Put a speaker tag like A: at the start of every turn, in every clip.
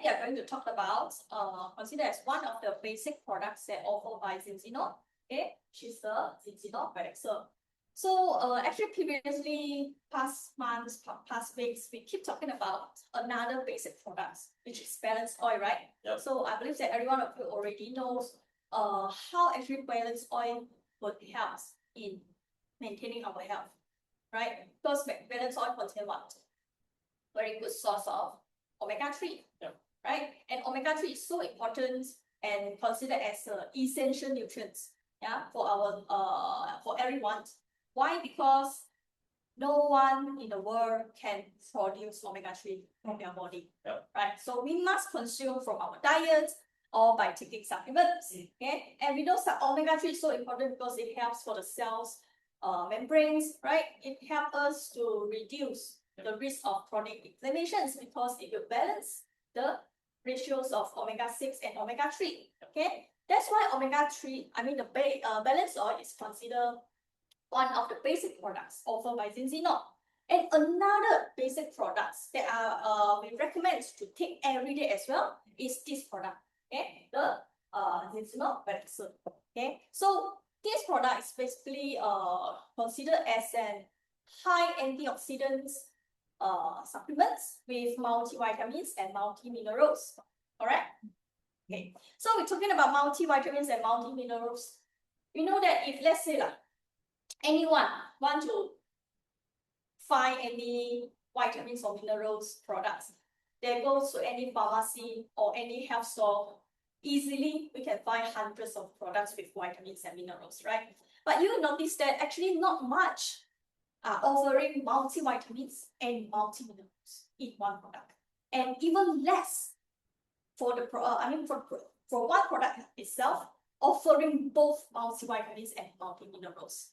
A: we are going to talk about consider as one of the basic products that offered by Zinzino, okay, which is the Zinzino Velixir. So actually previously, past months, past weeks, we keep talking about another basic product, which is balanced oil, right?
B: Yep.
A: So I believe that everyone of you already knows how actually balanced oil would help in maintaining our health, right? Because balanced oil contains what? Very good source of omega-3,
B: Yep.
A: right? And omega-3 is so important and considered as essential nutrients, yeah, for our for everyone. Why? Because no one in the world can produce omega-3 from their body,
B: Yep.
A: right? So we must consume from our diet or by taking supplements, okay? And we know that omega-3 is so important because it helps for the cells membranes, right? It helps us to reduce the risk of chronic inflammations because it will balance the ratios of omega-6 and omega-3, okay? That's why omega-3, I mean the balanced oil is considered one of the basic products offered by Zinzino. And another basic products that we recommend to take every day as well is this product, okay? The Zinzino Velixir, okay? So this product is basically considered as an high antioxidants supplements with multivitamins and multi-minerals, correct? Okay, so we're talking about multivitamins and multi-minerals. We know that if let's say like anyone want to find any vitamins or minerals products, they go to any pharmacy or any health store, easily we can find hundreds of products with vitamins and minerals, right? But you notice that actually not much are offering multivitamins and multi-minerals in one product, and even less for the for one product itself offering both multivitamins and multi-minerals.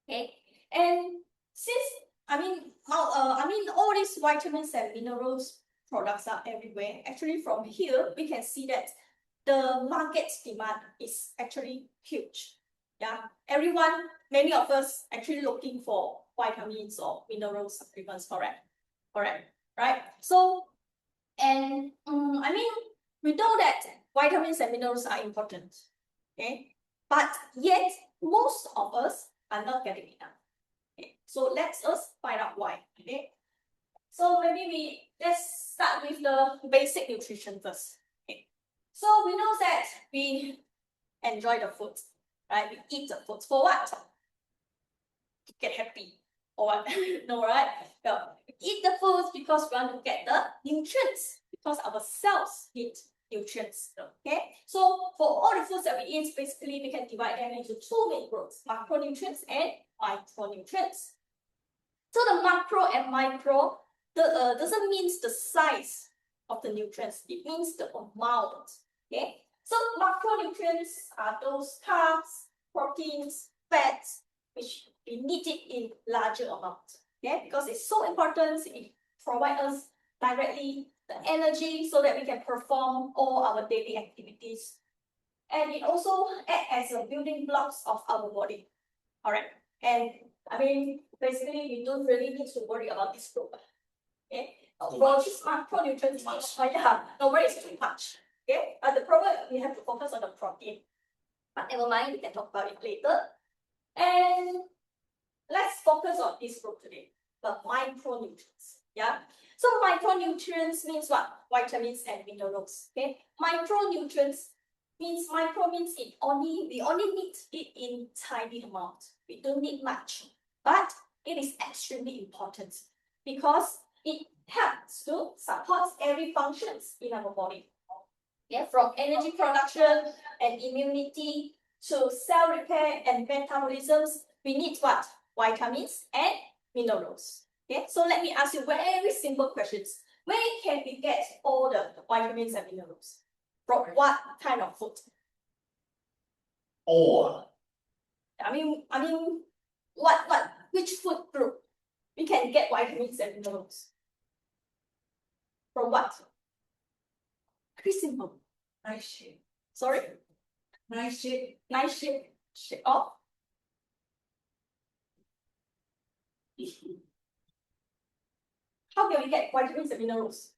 A: Okay, and since all these vitamins and minerals products are everywhere. Actually, from here we can see that the market demand is actually huge. Yeah, many of us actually looking for vitamins or mineral supplements, correct, right? So, and we know that vitamins and minerals are important, okay, but yet most of us are not getting enough. Okay, so let's us find out why. Okay, so maybe let's start with the basic nutrition first. Okay, so we know that we enjoy the food, right? We eat the food for what? To get happy or what? No, right? Well, we eat the food because we want to get the nutrients, because our cells need nutrients. Okay, so for all the foods that we eat, basically we can divide them into two main groups: macronutrients and micronutrients. So the macro and micro doesn't mean the size of the nutrients, it means the amount. Okay, so macronutrients are those carbs, proteins, fats, which we need it in larger amounts. Okay, because it's so important, it provides us directly the energy so that we can perform all our daily activities. And it also acts as a building blocks of our body. Alright. And basically we don't really need to worry about this group. Okay. For these macronutrients, nobody is too much. Okay. But the problem, we have to focus on the protein. But never mind, we can talk about it later. And let's focus on this group today, the micronutrients. Yeah. So micronutrients means what? Vitamins and minerals. Okay. Micronutrients means we only need it in tiny amount. We don't need much, but it is extremely important because it helps to support every functions in our body. Yeah, from energy production and immunity to cell repair and metabolisms, we need what? Vitamins and minerals. Okay, so let me ask you very simple questions. Where can we get all the vitamins and minerals? From what kind of food?
B: Or
A: Which food group we can get vitamins and minerals? From what? Very simple.
B: nice shape.
A: Sorry?
B: Nice shape.
A: Nice shape. Shape of? How can we get vitamins and minerals?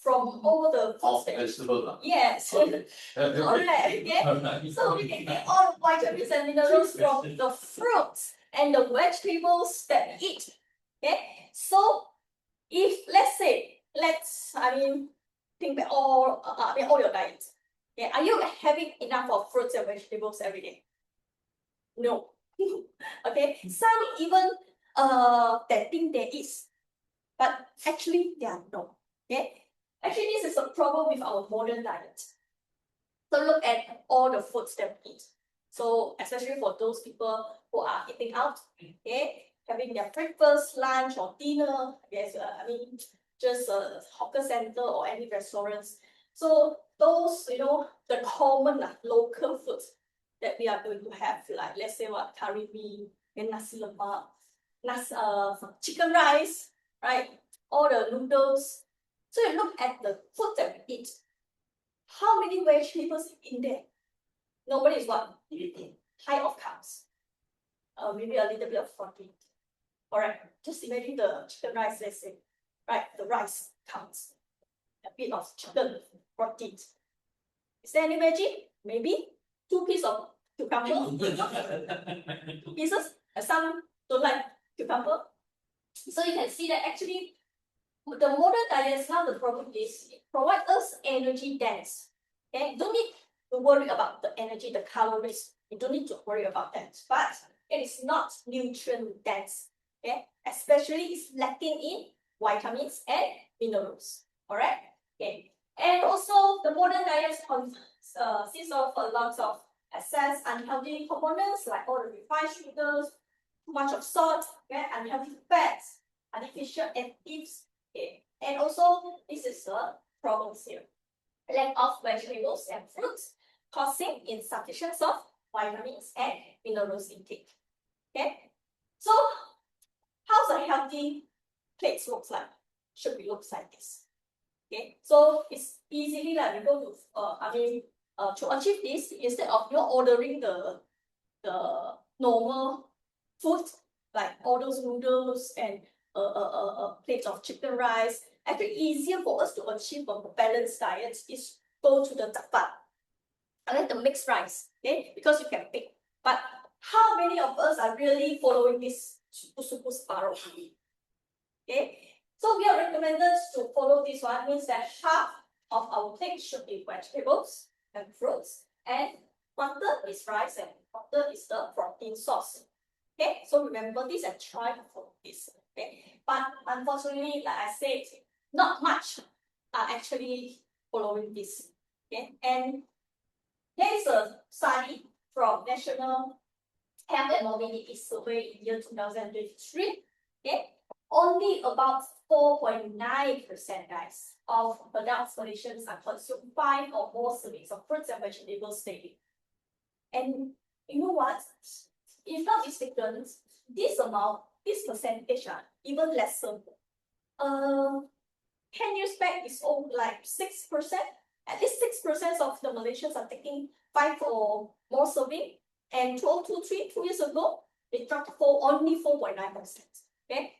A: from all the
C: All
A: foods that
C: vegetable.
A: yes. Correct. Okay. So we can get all vitamins and minerals from the fruits and the vegetables that we eat. Okay. So if think back all your diet. Okay, are you having enough of fruits and vegetables every day? No. Okay. Some even they think there is, but actually they are not. Okay. Actually, this is a problem with our modern diet. So look at all the foods that we eat. So especially for those people who are eating out, okay, having their breakfast, lunch, or dinner. Yes, just a hawker center or any restaurants. So those, the common local foods that we are going to have, like let's say what curry mee, and nasi lemak, chicken rice, right? All the noodles. So you look at the food that we eat. How many vegetables in there? Nobody is what? High of carbs. Maybe a little bit of protein. Alright, just imagine the chicken rice, let's say. Right, the rice counts. A bit of chicken, protein. Is there any veggie? Maybe 2 pieces of cucumber. 2 pieces. Some don't like cucumber. So you can see that actually the modern diets now the problem is it provides us energy dense. Okay, don't need to worry about the energy, the calories. You don't need to worry about that. But it is not nutrient dense. Okay, especially it's lacking in vitamins and minerals. Alright. Okay, and also the modern diets consists of a lot of excess unhealthy components like all the refined sugars, too much of salt, okay, unhealthy fats, artificial additives. Okay, and also this is a problem here. Lack of vegetables and fruits causing insufficiency of vitamins and minerals intake. Okay, so how's a healthy plate looks like? Should be looks like this. Okay, so it's easily like we go to to achieve this instead of ordering the normal food like all those noodles and a plate of chicken rice. Actually, easier for us to achieve a balanced diet is go to the tapat. I like the mixed rice, okay, because you can pick. But how many of us are really following this supu separuh? Okay, so we are recommended to follow this one. Means that half of our plate should be vegetables and fruits, and 1/3 is rice, and 1/3 is the protein source. Okay, so remember this and try to follow this. Okay, but unfortunately, like I said, not much are actually following this. Okay, and there is a study from National Health and Mobility Survey in year 2023. Okay, only about 4.9% guys of adult Malaysians are consumed 5 or more servings of fruits and vegetables daily. And you know what? If not mistaken, this amount, this percentage are even lesser. 10 years back is only like 6%. At least 6% of the Malaysians are taking 5 or more serving. And 2 years ago, it dropped for only 4.9%. Okay?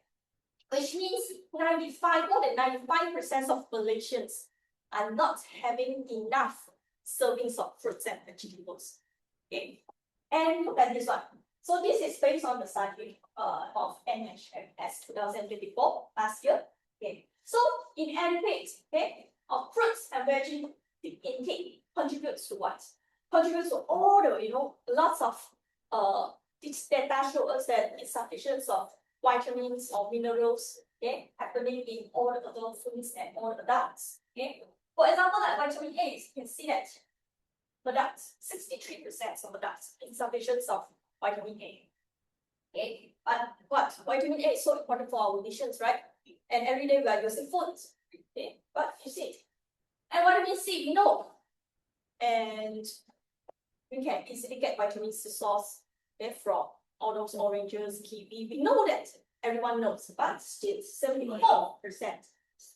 A: Which means more than 95% of Malaysians are not having enough servings of fruits and vegetables. Okay? And look at this one. So this is based on the study of NHMS 2024 last year. Okay. So in adequate, okay, of fruits and veggie intake contributes to what? Contributes to all the lots of this data show us that insufficiency of vitamins or minerals, okay, happening in all the adult foods and all the adults. Okay. For example, like vitamin A, you can see that adults, 63% of adults insufficiency of vitamin A. Okay, but what? Vitamin A is so important for our visions, right? And every day we are using foods. Okay, but you see, and vitamin C, we know, and we can easily get vitamin C source from all those oranges, kiwi. We know that everyone knows, but still 74%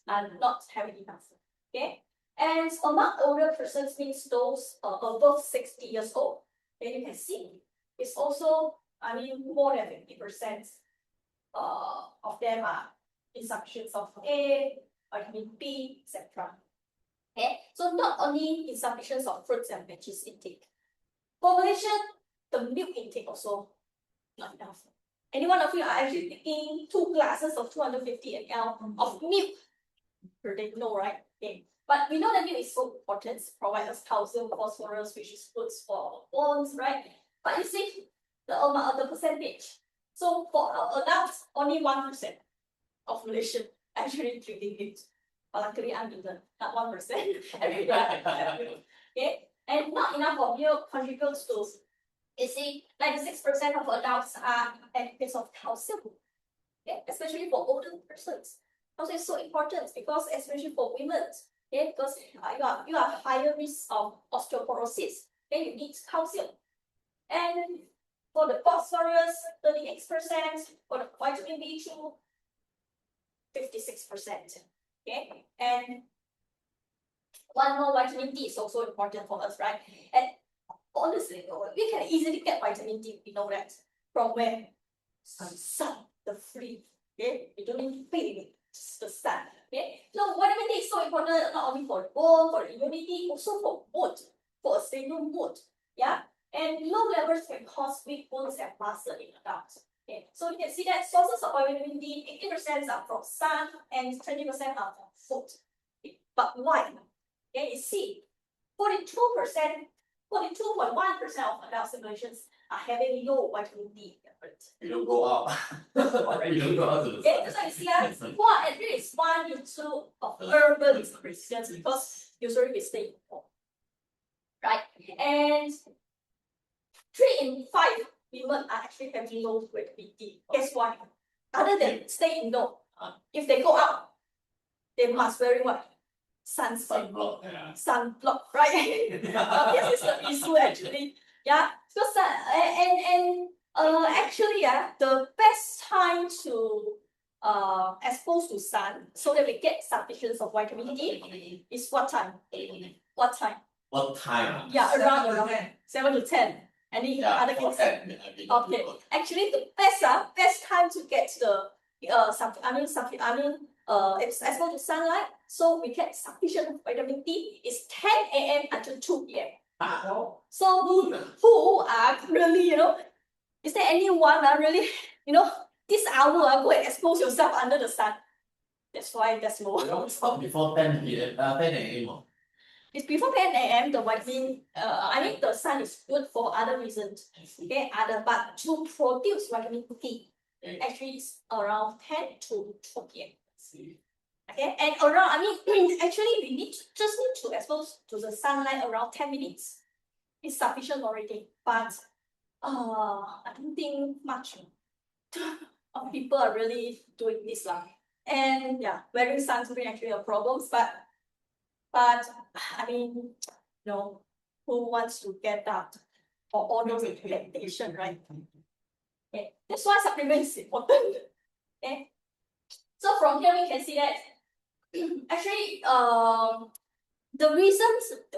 A: are not having enough. Okay, and among older persons means those above 60 years old. Then you can see it's also, more than 50% of them are insufficiency of A, vitamin B, etc. So not only insufficiency of fruits and veggies intake. For Malaysia, the milk intake also not enough. Any one of you are actually taking 2 glasses of 250 ml of milk per day? No, right? Okay. But we know that milk is so important, provides us calcium, phosphorus, which is good for bones, right? But you see the amount, the percentage. So for our adults, only 1% of Malaysian actually drinking it. But luckily I'm in the not 1%. Every day. Okay? And not enough of milk contributes to, you see, 96% of adults are at risk of calcium. Okay? Especially for older persons. Also it's so important because especially for women, okay, because you are higher risk of osteoporosis. Okay, you need calcium. And for the phosphorus, 38%, for the vitamin B2, 56%. Okay, and one more, vitamin D is also important for us, right? And honestly, we can easily get vitamin D, we know that. From where? Sun, the free. Okay, you don't need to pay it, just the sun. Okay, so vitamin D is so important not only for bone, for immunity, also for mood, for a stable mood. Yeah, and low levels can cause weak bones and muscle in adults. Okay, so you can see that sources of vitamin D, 80% are from sun and 20% are from food. Okay, but why? Okay, you see, 42%, 42.1% of adult Malaysians are having low vitamin D.
C: You don't go out. You don't go out to the
A: Okay, that's why you see at least 1 in 2 of urban residents because usually we stay in home. Right? And 3 in 5 women are actually having low vitamin D. Guess why? Other than stay indoor, if they go out, they must wear what? Sunscreen.
C: Sunblock, yeah.
A: Sunblock, right? This is the issue actually. Yeah. Because actually, the best time to expose to sun so that we get sufficient of vitamin D is what time? What time?
C: What time?
A: Yeah, around 7 to 10. Any other
C: for
A: things?
C: 10,
A: Okay. Actually, the best time to get the it's exposed to sunlight, so we get sufficient vitamin D is 10 a.m. until 2 p.m. So who are really, is there anyone really, this hour go and expose yourself under the sun? That's why there's low.
C: You don't stop before 10 p.m. 10 a.m.
A: It's before 10 a.m. the vitamin, the sun is good for other reasons. Okay, but to produce vitamin D, actually it's around 10 to 2 p.m. Okay, and around, actually we just need to expose to the sunlight around 10 minutes. It's sufficient already. But I don't think much of people are really doing this lah. And yeah, wearing sunscreen actually a problem. But who wants to get that or all those implementation, right? Okay, that's why supplement is important. Okay. So from here we can see that actually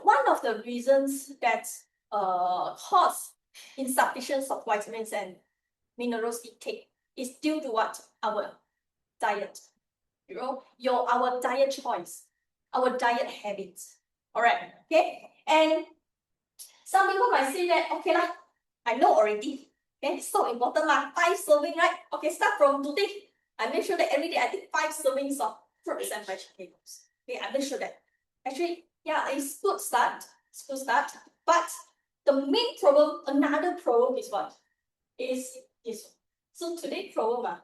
A: one of the reasons that cause insufficiency of vitamins and minerals intake is due to what? Our diet. Our diet choice, our diet habits. Alright, okay? And some people might say that, okay lah, I know already. Okay, it's so important lah. 5 serving, right? Okay, start from today. I make sure that every day I take 5 servings of fruits and vegetables. Okay, I make sure that. Actually, yeah, it's good start. It's good start. But the main problem, another problem is what? Is this one. So today's problem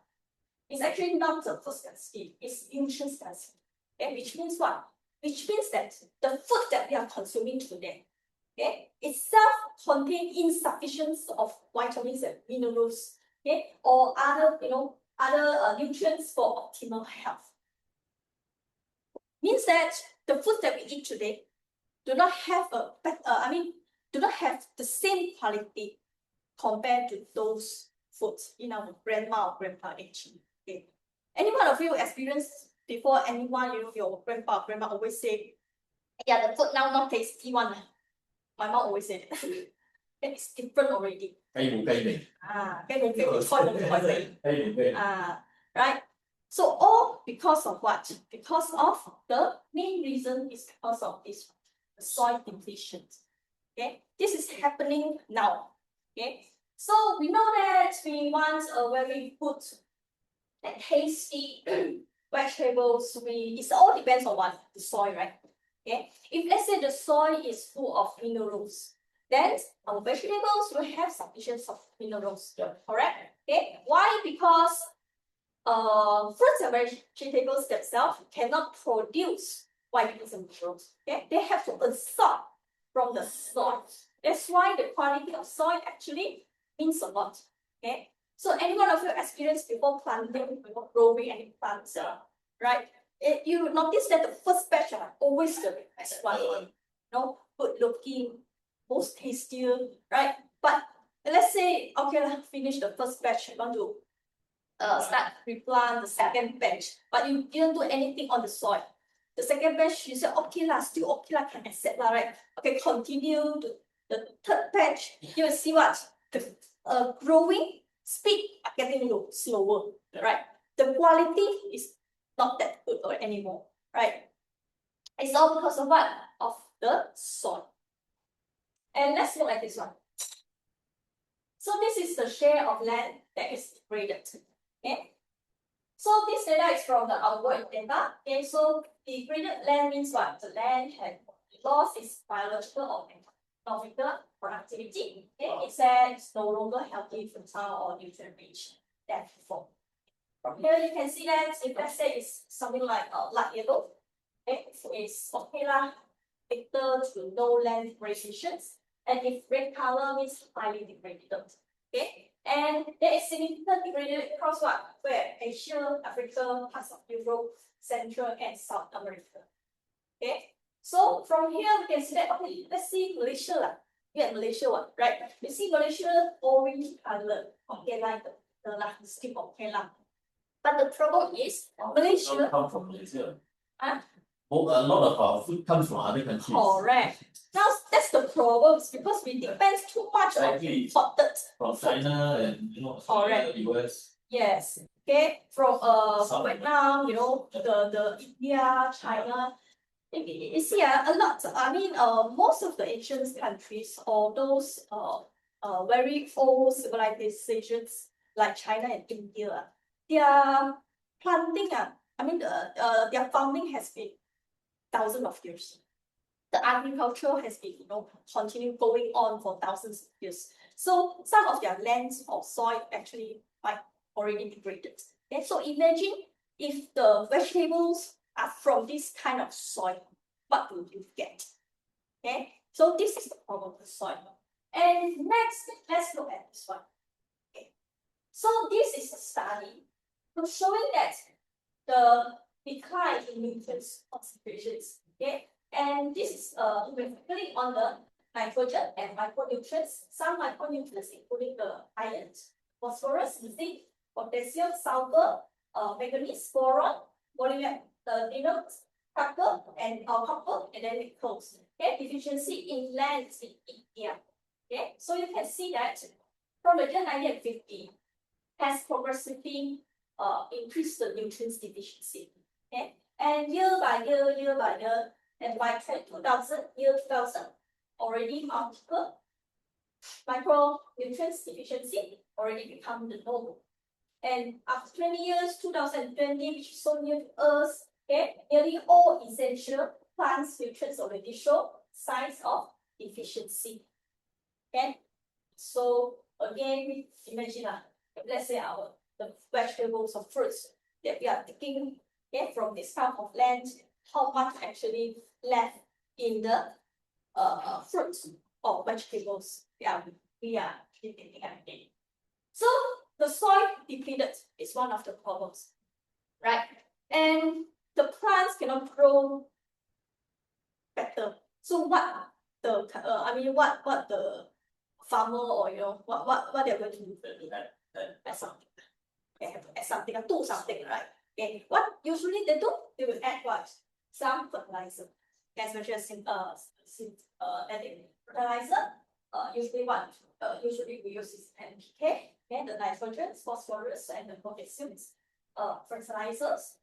A: is actually not the food scarcity, it's nutrient scarcity. Okay, which means what? Which means that the food that we are consuming today, okay, itself contain insufficiency of vitamins and minerals, okay, or other nutrients for optimal health. Means that the food that we eat today do not have do not have the same quality compared to those foods in our grandma or grandpa age. Okay. Any one of you experienced before anyone, your grandpa or grandma always say, yeah, the food now not tasty one. My mom always said that. It's different already. Right? So all because of what? Because of the main reason is because of this. soil depletion. Okay, this is happening now. Okay, so we know that we want a very good and tasty vegetables. It all depends on what the soil, right? Okay, if let's say the soil is full of minerals, then our vegetables will have sufficient of minerals.
C: Yeah.
A: Correct? Okay, why? Because fruits and vegetables themselves cannot produce vitamins and minerals. Okay, they have to absorb from the soil. That's why the quality of soil actually means a lot. Okay, so any one of you experienced before planting, before growing any plants, right? You would notice that the first batch are always the best one. Good looking, most tastier, right? But let's say, okay, finish the first batch, you want to start replant the second batch, but you didn't do anything on the soil. The second batch, you said, okay lah, still okay lah, can accept lah, right? Okay, continue to the third batch. You will see what? The growing speed are getting slower, right? The quality is not that good anymore, right? It's all because of what? Of the soil. And let's look at this one. So this is the share of land that is degraded. Okay. So this data is from the outward data. Okay, so degraded land means what? The land has lost its biological or economical productivity. Okay, it says it's no longer healthy, fertile, or nutrient rich than before. From here you can see that if let's say it's something like light yellow, okay, so it's okay lah, bitter to no land degradations. And if red color means highly degraded. Okay, and there is significant degradation across what? Where? Asia, Africa, parts of Europe, Central and South America. Okay, so from here we can see that, okay, let's see Malaysia lah. Yeah, Malaysia one, right? You see Malaysia orange color, okay, like the strip, okay lah. But the problem is Malaysia
C: come from Malaysia.
A: Huh?
C: A lot of our food comes from other countries.
A: Correct. Now that's the problem because we depend too much on
C: Exactly.
A: imported
C: From
A: food.
C: China and
A: Correct.
C: US.
A: Yes. Okay. From Vietnam, the India, China. You see, a lot. I mean, most of the Asian countries or those very old civilizations like China and India, their planting, I mean, their farming has been thousands of years. The agriculture has been, continue going on for thousands of years. So some of their lands or soil actually might already degraded. Okay, so imagine if the vegetables are from this kind of soil, what will you get? Okay, so this is the problem of the soil. And next, let's look at this one. Okay, so this is a study showing that the decline in nutrients concentrations. Okay, and this is basically on the nitrogen and micronutrients. Some micronutrients including the iron, phosphorus, zinc, potassium, sulfur, manganese, boron, molybdenum, copper, and then nickels. Okay, deficiency in lands in India. Okay, so you can see that from the year 1950 has progressively increased the nutrients deficiency. Okay, and year by year, and by 2000, already multiple micronutrients deficiency already become the normal. And after 20 years, 2020, which is so near to us, okay, nearly all essential plant nutrients already show signs of deficiency. Okay, so again, imagine let's say the vegetables or fruits that we are taking from this type of land, how much actually left in the fruits or vegetables we are taking every. So the soil depleted is one of the problems, right? And the plants cannot grow better. So what the what the farmer or what they're going to do? Add something. They have to add something or do something, right? Okay. What usually they do? They will add what? Some fertilizer. As much as adding fertilizer. Usually we use is NPK, okay, the nitrogen, phosphorus, and the potassium fertilizers.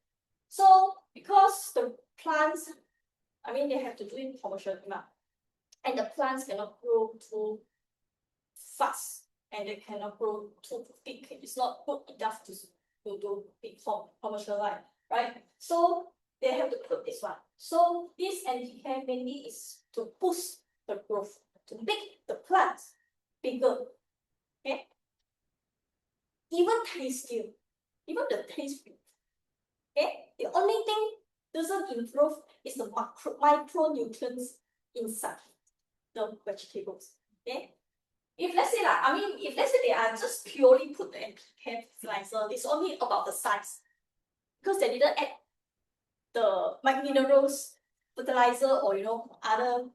A: So because the plants I mean, they have to do it commercially, and the plants cannot grow too fast, and they cannot grow too big. It's not good enough to do big commercialize, right? So they have to put this one. So this NPK mainly is to boost the growth, to make the plants bigger. Okay. Even tastier, even the taste. Okay. The only thing doesn't improve is the micronutrients inside the vegetables. Okay. If let's say if let's say they are just purely put the NPK fertilizer, it's only about the size, because they didn't add the minerals, fertilizer, or other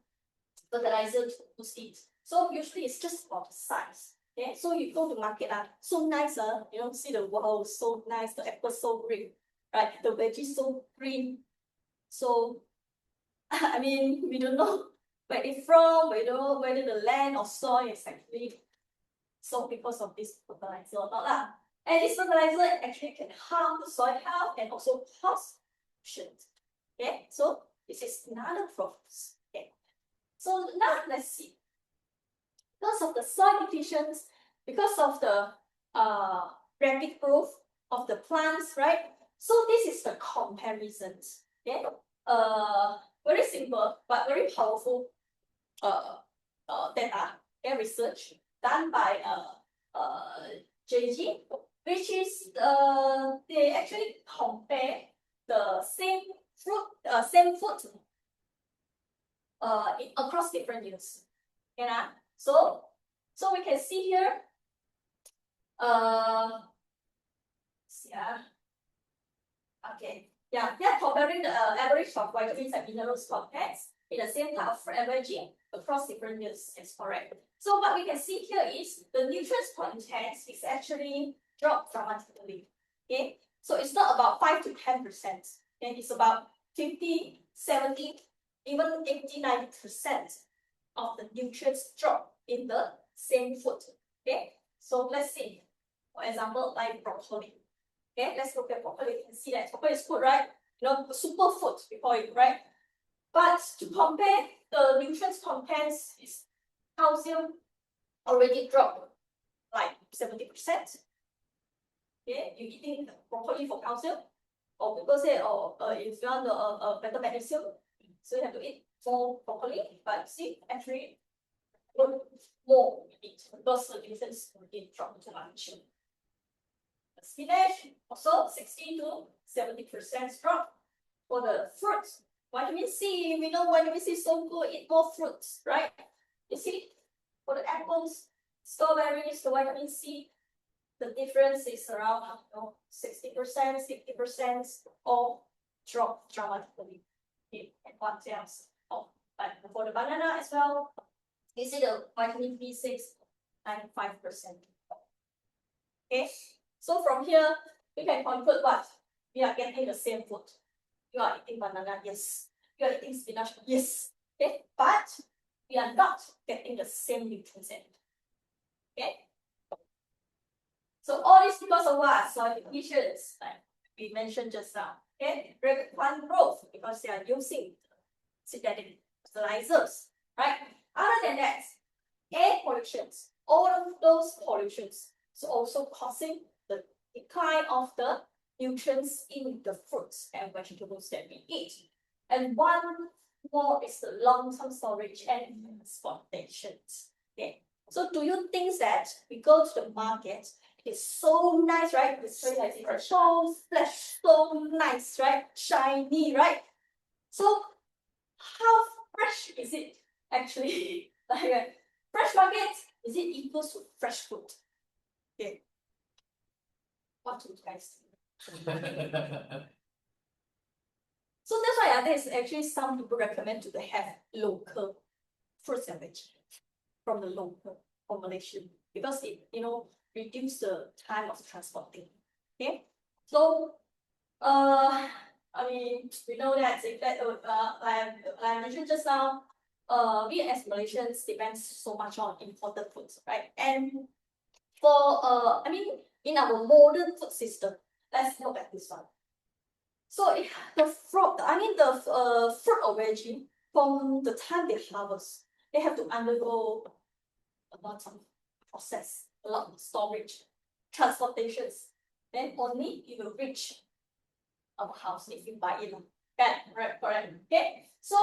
A: fertilizer to boost it. So usually it's just about the size. Okay, so you go to market, so nice, see the wow, so nice, the apple so green, right? The veggie so green. So I mean, we don't know where it's from, we don't know whether the land or soil is actually so because of this fertilizer or not. And this fertilizer actually can harm the soil health and also cause pollution. Okay, so this is another problem. Okay, so now let's see. Because of the soil depletions, because of the rapid growth of the plants, right? So this is the comparisons. Okay, very simple but very powerful data and research done by JG, which is they actually compare the same food across different years. Okay, so we can see here. Okay, yeah, they're comparing the average of vitamins and minerals contents in the same type of averaging across different years. Is correct. So what we can see here is the nutrients content is actually dropped dramatically. Okay, so it's not about 5 to 10%, and it's about 50, 70, even 80, 90% of the nutrients drop in the same food. Okay, so let's see, for example, like broccoli. Okay, let's look at broccoli. You can see that broccoli is good, right? Super food, we call it, right? But to compare, the nutrients contents is calcium already dropped like 70%. Okay, you eating broccoli for calcium, or people say, if you want a better magnesium, so you have to eat more broccoli. But see, actually, more you eat because the nutrients already dropped too much. Spinach also 60 to 70% drop. For the fruits, vitamin C, we know vitamin C is so good, eat more fruits, right? You see, for the apples, strawberries, the vitamin C, the difference is around 60%, 60%, or drop dramatically. Okay, and what else? Like for the banana as well, you see the vitamin B6, 95%. Okay. So from here, we can conclude what? We are getting the same food. You are eating banana, yes. You are eating spinach, yes. Okay, but we are not getting the same nutrients. Okay. So all this because of what? Soil depletions, like we mentioned just now. Okay, rapid plant growth because they are using synthetic fertilizers, right? Other than that, air pollutions, all of those pollutions is also causing the decline of the nutrients in the fruits and vegetables that we eat. And one more is the long-term storage and transportation. Okay. So do you think that we go to the market, it's so nice, right? It's so fresh, so nice, right? Shiny, right? So how fresh is it actually? Like fresh market, is it equals to fresh food? Okay. What do you guys think? So that's why there's actually some people recommend to have local fruits and vegetables from the local formulation because it reduce the time of transporting. Okay, so I mean we know that I mentioned just now, we as Malaysians depends so much on imported foods, right? And for in our modern food system, let's look at this one. So the fruit, the fruit or veggie, from the time they harvest, they have to undergo a lot of process, a lot of storage, transportations. Then only it will reach our house if you buy it. Yeah, right, correct. Okay. So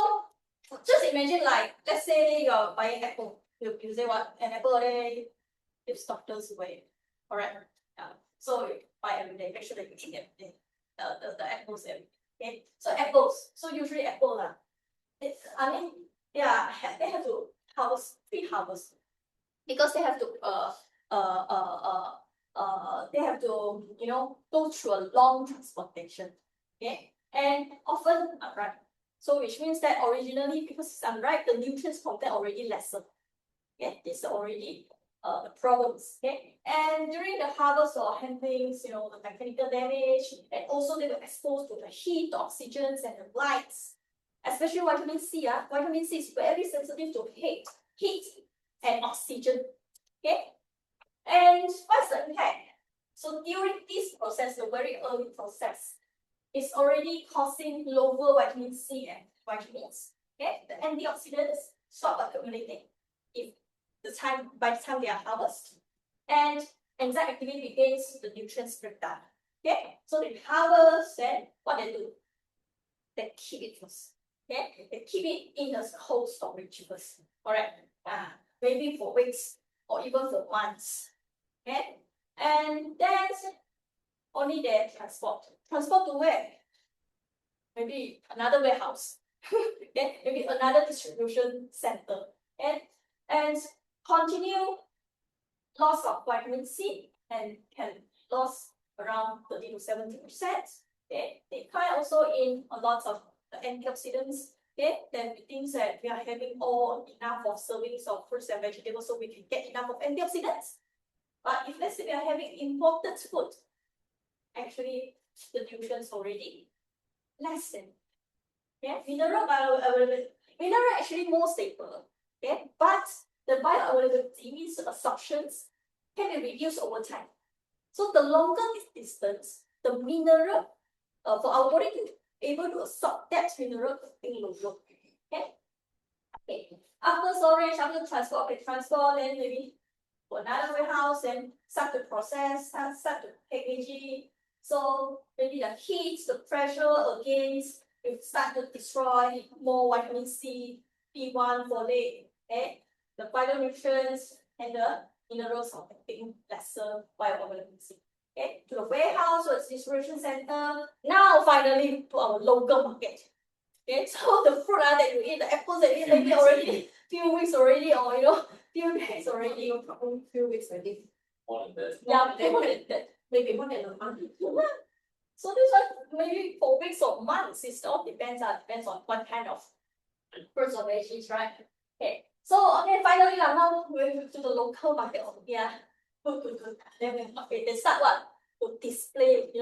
A: just imagine, like, let's say you're buying apple. You say what? An apple a day keeps doctors away. Correct. Yeah. So you buy every day, make sure that you eat every day. The apples every day. Okay. So apples. So usually apple yeah, they have to harvest, pre-harvest, because they have to they have to go through a long transportation. Okay, and often unripe. So which means that originally, because it's unripe, the nutrients content already lesser. Okay, this is already the problems. Okay, and during the harvest or handlings, the mechanical damage, and also they were exposed to the heat, the oxygens, and the lights. Especially vitamin C. Vitamin C is very sensitive to heat and oxygen. Okay, and what's the impact? So during this process, the very early process, it's already causing lower vitamin C and vitamins. Okay, the antioxidants stop accumulating by the time they are harvested, and enzyme activity begins, the nutrients breakdown. Okay, so they harvest, and what they do? They keep it first. Okay, they keep it in a cold storage first. Alright, maybe for weeks or even for months. Okay, and then only they transport. Transport to where? Maybe another warehouse. Okay, maybe another distribution center. Okay, and continue loss of vitamin C and can loss around 30 to 70%. Okay, they find also in a lot of antioxidants. Okay, then it means that we are having enough of servings of fruits and vegetables, so we can get enough of antioxidants. But if let's say we are having imported food, actually the nutrients already less than. Yeah, mineral bioavailability. Mineral actually more stable. Okay, but the bioavailability means the absorptions can be reduced over time. So the longer this distance, the mineral for our body to be able to absorb that mineral being lower. Okay. Okay. After storage, after transport, then maybe to another warehouse, and start to process, start to packaging. So maybe the heat, the pressure against, it start to destroy more vitamin C, B1, folate, okay? The phytonutrients and the minerals are being lesser bioavailability. Okay, to the warehouse or distribution center. Now finally to our local market. Okay, so the fruit that you eat, the apples that you eat, maybe already few weeks already, or few days already, or probably few weeks already.
C: More than that.
A: Yeah, more than that. Maybe more than a month. So this one maybe for weeks or months. It all depends on what kind of fruits or veggies, right? Okay. So finally now we're to the local market over here. Good. Then they start what? To display, we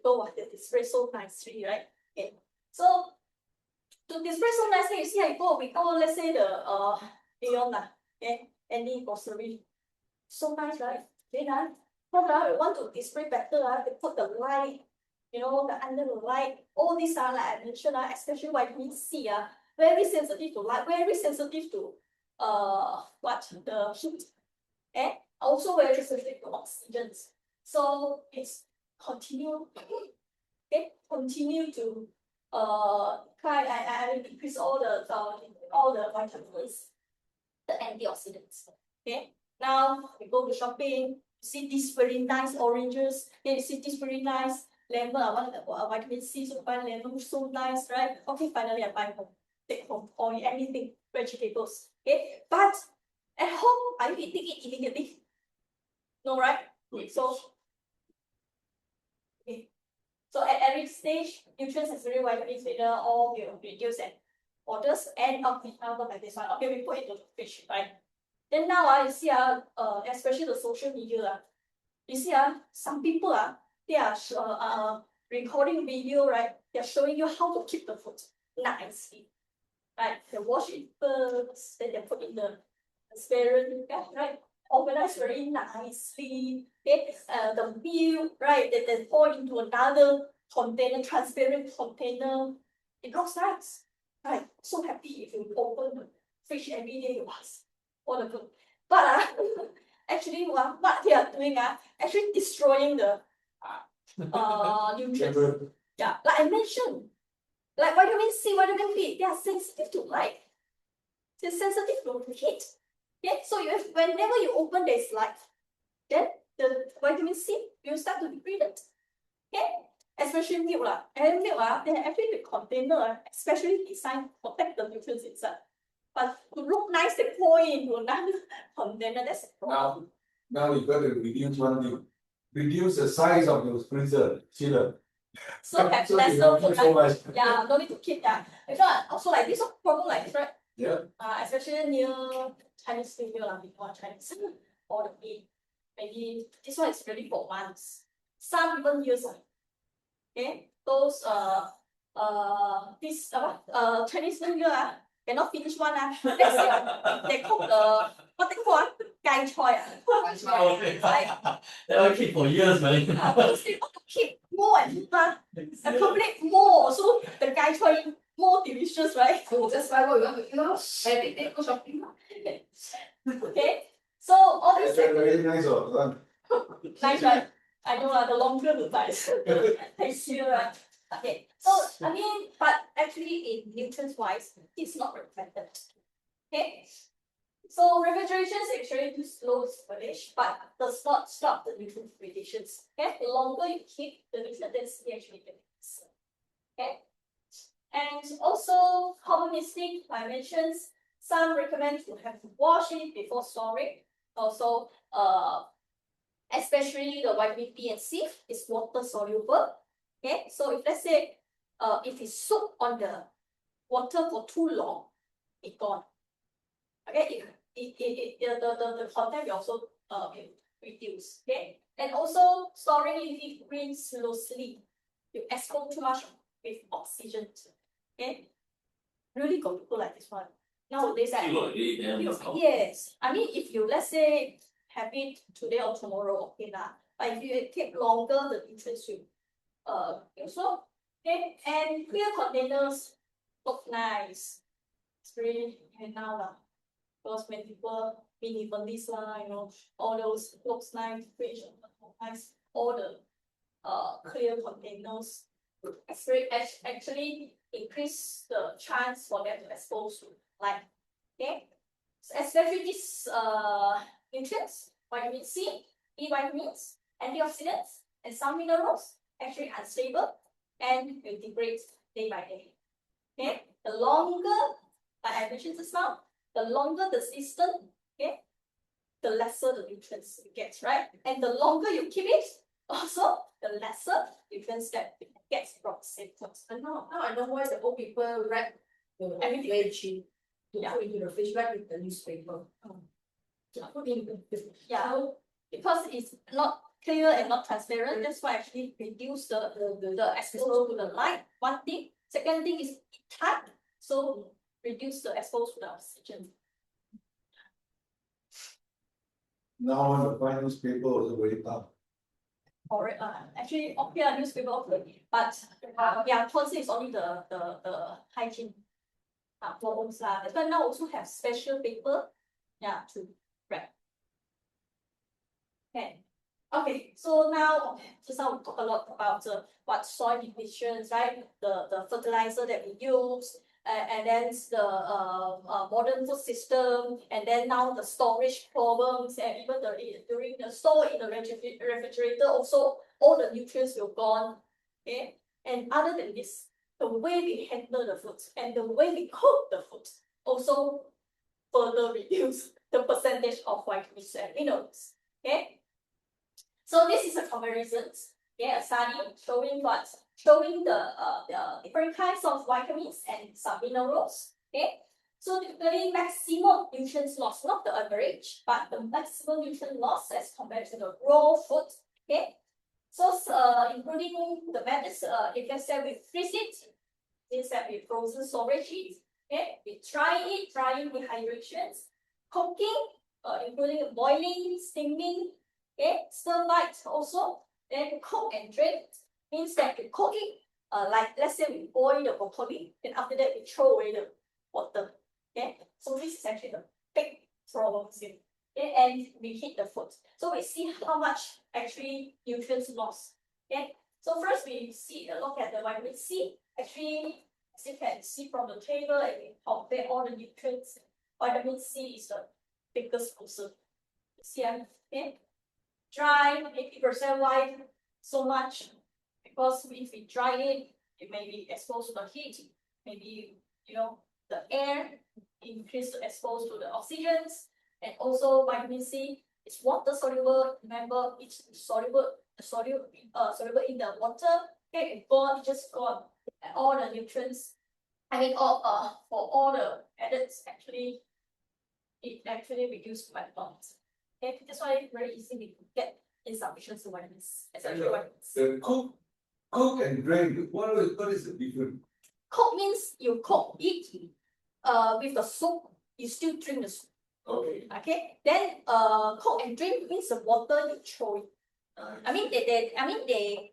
A: go what they display so nicely, right? Okay. So to display so nicely, you see, we go, let's say the beyond any grocery. So nice, right? Very nice. But we want to display better, they put the light, the under the light. All these are, like I mentioned, especially vitamin C, very sensitive to light, very sensitive to the heat, and also very sensitive to oxygens. So it's continue to increase all the vitamins, the antioxidants. Okay. Now we go to shopping, see these very nice oranges, then you see this very nice lemon. I want vitamin C, so buy lemon, so nice, right? Okay, finally I buy home, take home, or anything, vegetables. Okay, but at home, are you eating it immediately? No, right? So okay. So at every stage, nutrients, necessary vitamins, mineral, all will reduce and orders, and now like this one. Okay, we put it into the fridge, right? Then now you see especially the social media, you see some people they are recording video, right? They're showing you how to keep the food nicely, right? They wash it first, then they put in the transparent, right? Organized very nicely. Okay, the milk, right? Then pour into another container, transparent container. It looks nice. Right? So happy if you open the fridge every day, you ask all the food. But actually what they are doing actually destroying the nutrients. Yeah, like I mentioned, like vitamin C, vitamin B, they are sensitive to light. They're sensitive to heat. Okay, so whenever you open this light, then the vitamin C will start to degrade it. Okay, especially milk and milk they have actually the container, especially designed to protect the nutrients inside. But to look nice, they pour into another container. That's the problem.
D: Now you got to reduce one thing. Reduce the size of your freezer, chiller.
A: So have
D: So
A: lesser
D: you don't
A: food,
D: need so
A: right?
D: much.
A: Yeah, no need to keep that. If not, also like this problem like this, right?
D: Yeah.
A: Especially near Chinese New Year, before Chinese or the May. Maybe this one is really for months. Some even years. Okay, those this Chinese New Year cannot finish one they cook the what they call gai choy
C: That will keep for years, man.
A: because they want to keep more and more, accumulate more, so the gai choy more delicious, right?
B: So that's why what you want to eat, every day go shopping.
A: Okay, so all
D: That's
A: these
D: very nice one.
A: nice, right? I know the longer the nice. Tastier, right? Okay, so I mean, but actually in nutrients wise, it's not recommended. Okay, so refrigeration is actually to slow spoilage, but does not stop the nutrient gradations. Okay, the longer you keep, the nutrient density actually decreases. Okay, and also common mistake I mentioned, some recommend to have to wash it before storing. Also, especially the vitamin B and C is water soluble. Okay, so if let's say if it's soaked on the water for too long, it's gone. Okay, the content will also reduce. Okay, and also storing leafy greens loosely, you expose too much with oxygen. Okay, really got people like this one nowadays. Yes, I mean if you let's say have it today or tomorrow, okay lah. But if you take longer, the nutrients will also. Okay, and clear containers look nice. It's really and now lah. Because when people minimalist all those looks nice, fridge nice, all the clear containers actually increase the chance for them to expose to light. Okay, so especially these nutrients, vitamin C, B vitamins, antioxidants, and some minerals actually unstable and will degrade day by day. Okay, the longer, like I mentioned just now, the longer the system, okay, the lesser the nutrients it gets, right? And the longer you keep it, also the lesser nutrients that it gets from symptoms.
B: And now I know why the old people wrap the veggie to put into the fridge, wrap with the newspaper. Put in the
A: Yeah, because it's not clear and not transparent, that's why actually reduce the exposure to the light. One thing. Second thing is tight, so reduce the exposure to the oxygen.
D: Now on the find newspaper also very tough.
A: Alright, actually okay newspaper okay, but yeah, concern is only the hygiene problems That's why now also have special paper, to wrap. Okay, so now just now we talk a lot about what soil emissions, right? The fertilizer that we use, and then the modern food system, and then now the storage problems, and even during the store in the refrigerator, also all the nutrients will gone. Okay, and other than this, the way we handle the food and the way we cook the food also further reduce the percentage of vitamins and minerals. Okay. So this is a comparison, a study showing the different kinds of vitamins and some minerals. Okay, so typically maximum nutrients loss, not the average, but the maximum nutrient loss as compared to the raw food. Okay, so including the methods, if let's say we freeze it, instead we frozen storage it. Okay, we drying dehydrations, cooking, including boiling, steaming. Okay, stir fried also, then cook and drain, means that you cook it, like let's say we boil the broccoli, then after that we throw away the water. Okay, so this is actually the big problem here. Okay, and we heat the food. So we see how much actually nutrients lost. Okay, so first we look at the vitamin C. Actually, as you can see from the table, and we compare all the nutrients. Vitamin C is the biggest loser. See, okay, dry 80%. Why so much? Because if we dry it, it may be exposed to the heat. Maybe the air increase exposed to the oxygens, and also vitamin C is water soluble. Remember, it's soluble in the water. Okay, it gone, it just gone. And all the nutrients, for all the addeds, actually, it actually reduced by a lot. Okay, that's why it's very easy to get insufficient vitamins, especially vitamins.
D: The cook and drain, what is the difference?
A: Cook means you cook it with the soup, you still drink the soup.
D: Okay.
A: Okay. Then cook and drink means the water you throw it. They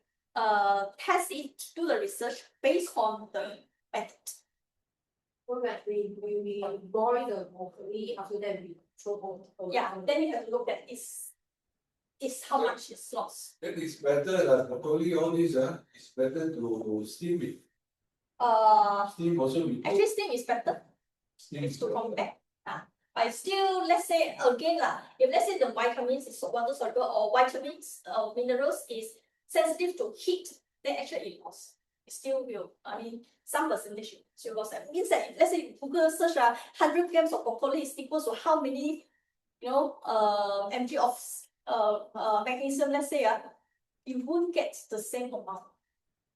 A: test it, do the research based on the method.
B: So that we boil the broccoli, after that we throw all.
A: Yeah, then you have to look at is how much is lost.
D: It is better, broccoli, all this, it's better to steam it. Steam also we
A: Actually steam is better.
D: steam
A: It's to compare. But still, let's say again if let's say the vitamins is water soluble or vitamins or minerals is sensitive to heat, then actually it lost. It still will, some percentage still lost. That means that let's say Google search 100 grams of broccoli is equal to how many mg of magnesium, let's say you won't get the same amount.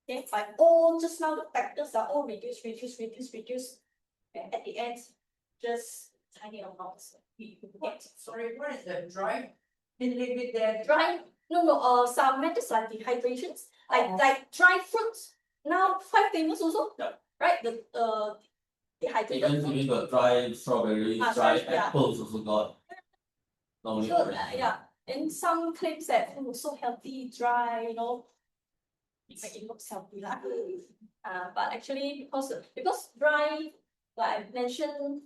A: Okay, by all just now the factors are all reduce. And at the end, just tiny amounts we get.
B: Sorry, what is the dry? In liquid there.
A: Dry? No. Some methods like dehydrations, like dry fruits. Now quite famous also, right? The dehydrated
C: Even
A: fruit.
C: with the dry strawberries, dry
A: yeah.
C: apples also got. Normally
A: So,
C: correct.
A: yeah. And some claims that so healthy, dry, it looks healthy but actually because dry, like I mentioned,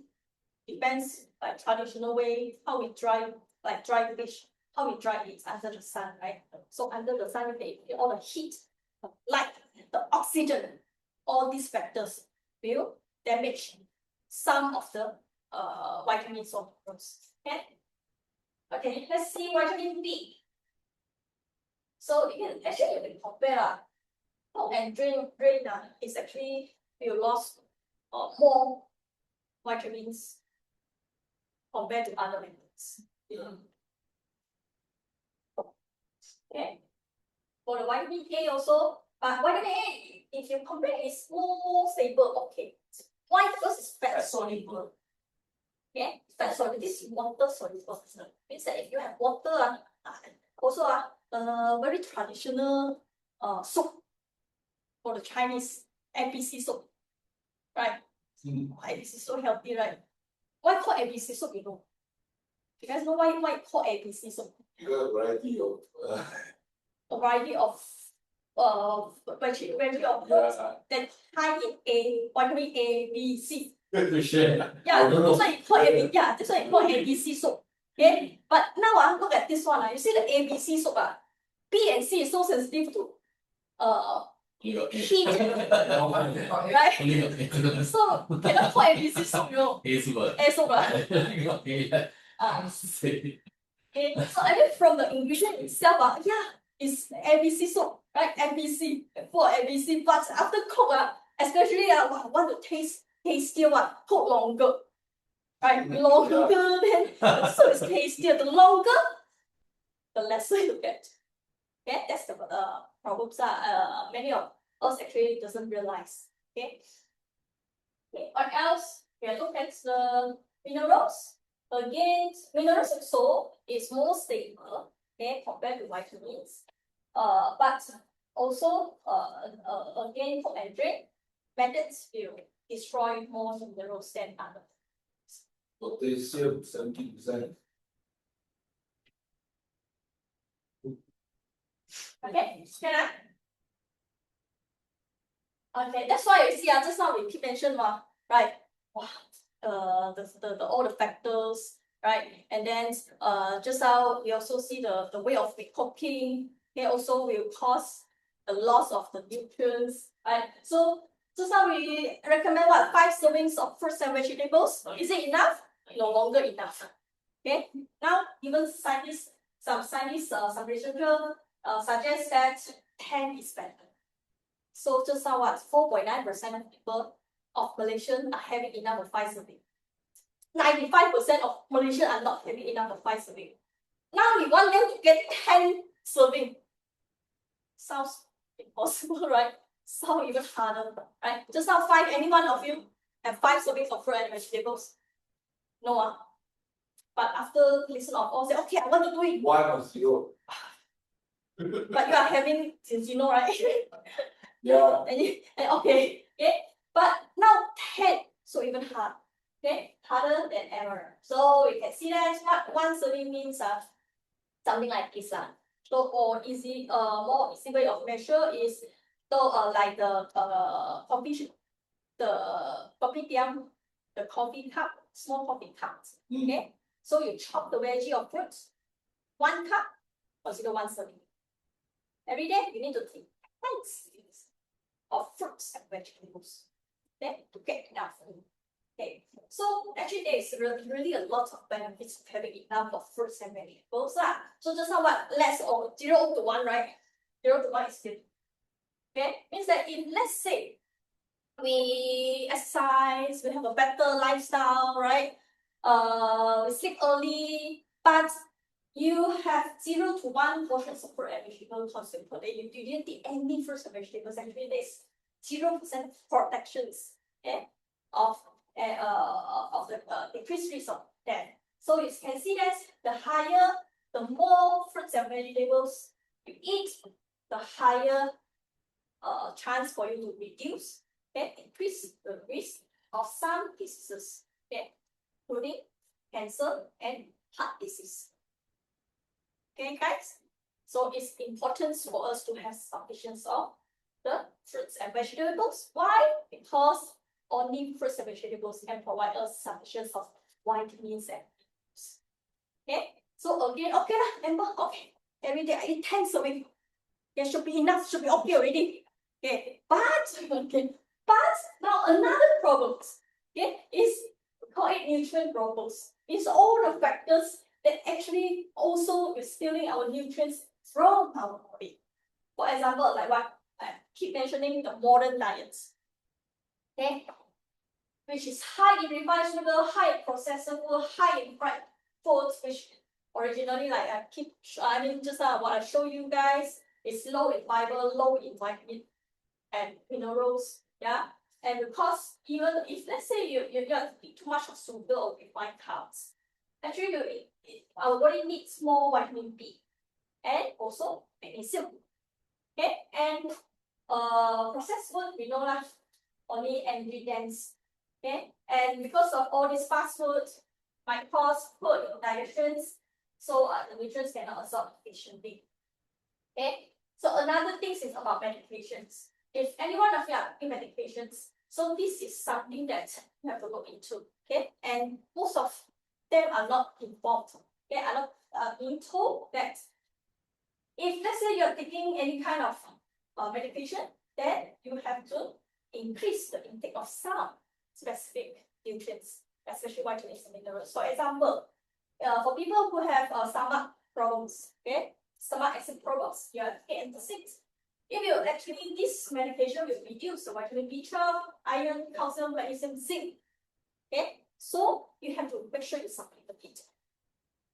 A: depends like traditional way how we dry, like dry fish, how we dry it under the sun, right? So under the sun, all the heat, the light, the oxygen, all these factors will damage some of the vitamins or minerals. Okay, let's see vitamin B. So you can actually compare cook and drain is actually you lost more vitamins compared to other methods. Okay. For the vitamin A also, but vitamin A, if you compare, it's more stable. Okay. Why? Because it's fat soluble. Okay, fat soluble. This is water soluble. Means that if you have water, also very traditional soup for the Chinese ABC soup, right? ABC is so healthy, right? Why called ABC soup? You guys know why called ABC soup?
D: A variety of
A: A variety of variety of foods that high in vitamin A, B, C.
C: To share.
A: Yeah, that's why it called that's why it called ABC soup. Okay, but now look at this one. You see the ABC soup B and C is so sensitive to heat, right? So cannot call ABC soup,
C: A soup.
A: A soup Okay, so from the ingredient itself, it's ABC soup, right? ABC for ABC, but after cook especially want to taste tastier cook longer. Right? Longer then the soup is tastier. The longer, the lesser you get. Okay, that's the problems many of us actually doesn't realize. Okay. What else? Look at the minerals. Again, minerals also is more stable, compared to vitamins. But also, again, cook and drain methods will destroy more minerals than other.
D: potassium 70%.
A: Okay, can I? Okay, that's why you see, just now we keep mentioning, right? Wow, the all the factors, right? And then just now we also see the way of cooking. Okay, also will cause the loss of the nutrients, right? So just now we recommend what 5 servings of fruits and vegetables. Is it enough? No longer enough. Okay, now even scientists, some researchers suggest that 10 is better. So just now what 4.9% of people of Malaysians are having enough of 5 serving. 95% of Malaysians are not having enough of 5 serving. Now we want them to get 10 serving. Sounds impossible, right? Sounds even harder, right? Just now any one of you have 5 servings of fruit and vegetables? No. But after listen of all, say, okay, I want to do it.
D: 1 or 0.
A: But you are having since you know, right?
D: Yeah.
A: And okay. But now 10, so even hard. Okay, harder than ever. So you can see that what 1 serving means something like this. So for easy more easy way of measure is like the coffee the coffee cup, small coffee cups. Okay. So you chop the veggie or fruits, 1 cup, consider 1 serving. Every day you need to take 10 servings of fruits and vegetables. Okay, to get enough food. Okay, so actually there is really a lot of benefits of having enough of fruits and vegetables. So just now what less or 0 to 1, right? 0 to 1 is good. Okay, means that if let's say we exercise, we have a better lifestyle, right? We sleep early, but you have 0 to 1 portions of fruit and vegetable consumed per day. You didn't eat any fruits and vegetables. Actually, there's 0% protections, okay, of the increased risk of death. So you can see that the more fruits and vegetables you eat, the higher chance for you to reduce and increase the risk of some diseases, okay, including cancer and heart disease. Okay, guys. So it's important for us to have sufficient of the fruits and vegetables. Why? Because only fruits and vegetables can provide us sufficient of vitamins and minerals. Okay. So again, okay lah, Amber, okay. Every day I eat 10 serving. It should be enough, should be okay already. Okay. But now another problem, okay, is we call it nutrient problems. It's all the factors that actually also is stealing our nutrients from our body. For example, like what I keep mentioning, the modern diets, okay, which is high in refined sugar, high in processed food, high in fried foods, which originally like just what I show you guys is low in fiber, low in vitamin and minerals. Yeah. And because even if let's say you eat too much of sugar or refined carbs, actually our body needs more vitamin B and also magnesium. Okay, and processed food we know lah, only ingredients. Okay, and because of all these fast food might cause food indigestions, so the nutrients cannot absorb efficiently. Okay, so another thing is about medications. If any one of you are taking medications, so this is something that you have to look into. Okay, and most of them are not informed. Okay, are not being told that if let's say you're taking any kind of medication, then you have to increase the intake of some specific nutrients, especially vitamins and minerals. For example, for people who have stomach problems, okay, stomach acid problems, you have antacids. If you actually this medication will reduce the vitamin B12, iron, calcium, magnesium, zinc. Okay, so you have to make sure you supplement it.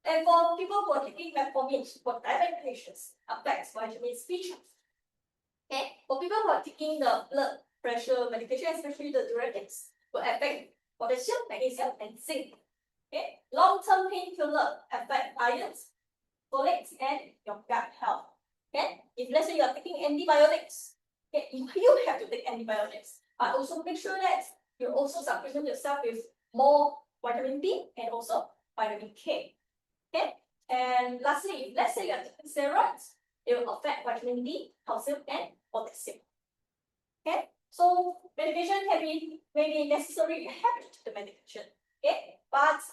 A: And for people who are taking metformin for diabetic patients, affects vitamins B12. Okay, for people who are taking the blood pressure medication, especially the diuretics, will affect potassium, magnesium, and zinc. Okay, long-term painkiller affect iron, folate, and your gut health. Okay, if let's say you are taking antibiotics, okay, you have to take antibiotics, but also make sure that you also supplement yourself with more vitamin B and also vitamin K. Okay, and lastly, if let's say you are taking steroids, it will affect vitamin D, calcium, and potassium. Okay, So medication can be maybe necessary, you have to take the medication. Okay, but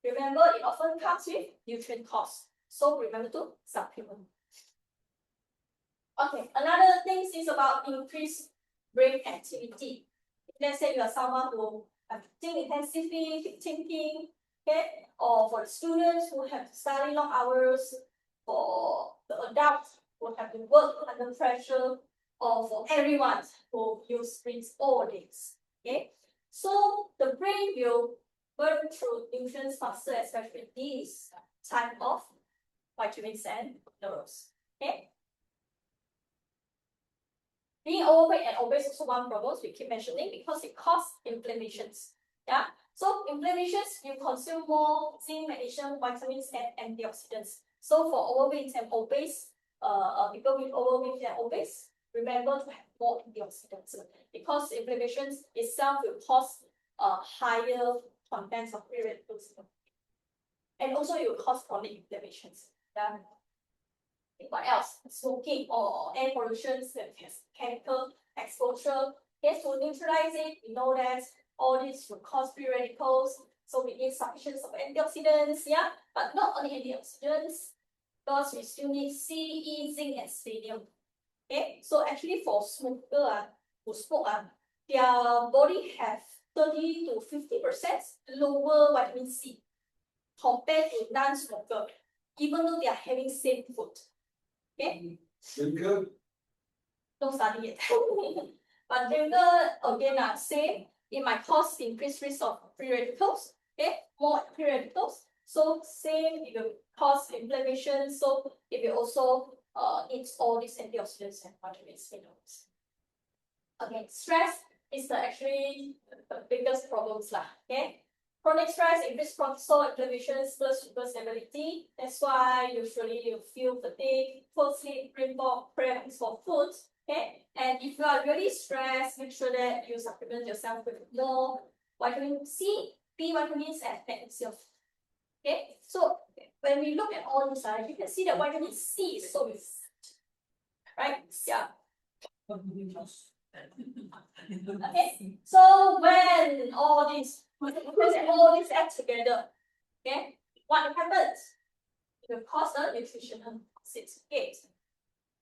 A: remember it often comes with nutrient costs. So remember to supplement. Okay, another thing is about increased brain activity. Let's say you are someone who have to think intensively, thinking, okay, or for the students who have to study long hours, for the adults who have to work under pressure, or for everyone who use screens all days. Okay, so the brain will burn through nutrients faster, especially these type of vitamins and minerals. Okay. Being overweight and obese is also one problem we keep mentioning because it causes inflammations. Yeah. So inflammations, you consume more zinc, magnesium, vitamins, and antioxidants. So for overweight and obese, people with overweight and obese, remember to have more antioxidants because inflammations itself will cause higher contents of free radicals, and also it will cause chronic inflammations. Yeah. What else? Smoking or air pollution, chemical exposure. Yes, to neutralize it, we know that all this will cause free radicals. So we need sufficient of antioxidants, yeah, but not only antioxidants, because we still need C, E, zinc, and selenium. Okay, so actually for smoker who smoke, their body have 30 to 50% lower vitamin C compared to non-smoker, even though they are having same food. Okay.
D: Sugar.
A: Don't study it. But sugar again same. It might cause increased risk of free radicals. Okay, more free radicals. So same, it will cause inflammation. So it will also needs all these antioxidants and vitamins, minerals. Okay, stress is actually the biggest problems lah. Okay. Chronic stress increases cortisol, inflammation, blood sugar stability. That's why usually you feel fatigue, poor sleep, brain fog, cravings for food. Okay, and if you are really stressed, make sure that you supplement yourself with more vitamin C, B vitamins, and magnesium. Okay, so when we look at all this, you can see that vitamin C is so important, right? Yeah. Okay, so when all this add together, okay, what happens? It will cause a nutritional gate.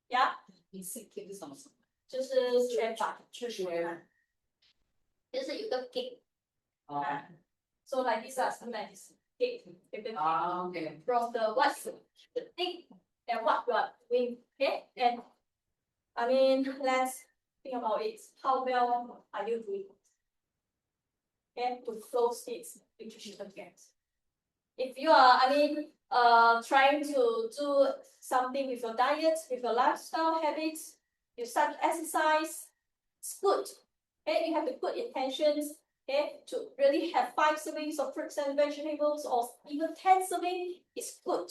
A: Yeah. 就是缺乏，就是有个 gate。So like this something like this gate, okay. From the what's the thing and what you are doing, okay? And I mean, let's think about it. How well are you doing? Okay, to close its nutritional gaps. If you are, trying to do something with your diet, with your lifestyle habits, you start to exercise, it's good. Okay, you have to put intentions, okay, to really have 5 servings of fruits and vegetables or even 10 servings is good.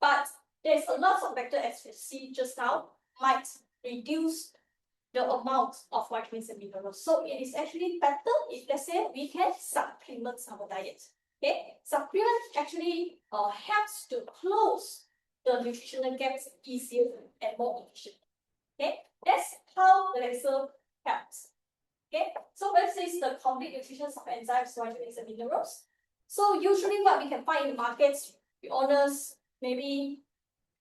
A: But there's a lot of factors, as we see just now, might reduce the amount of vitamins and minerals. So it is actually better if, let's say, we can supplement our diet. Okay, supplement actually helps to close the nutritional gaps easier and more efficient. Okay, that's how the Velixir helps. Okay, so Velixir is the complete nutrition of enzymes, vitamins, and minerals. So usually what we can find in the markets, to be honest, maybe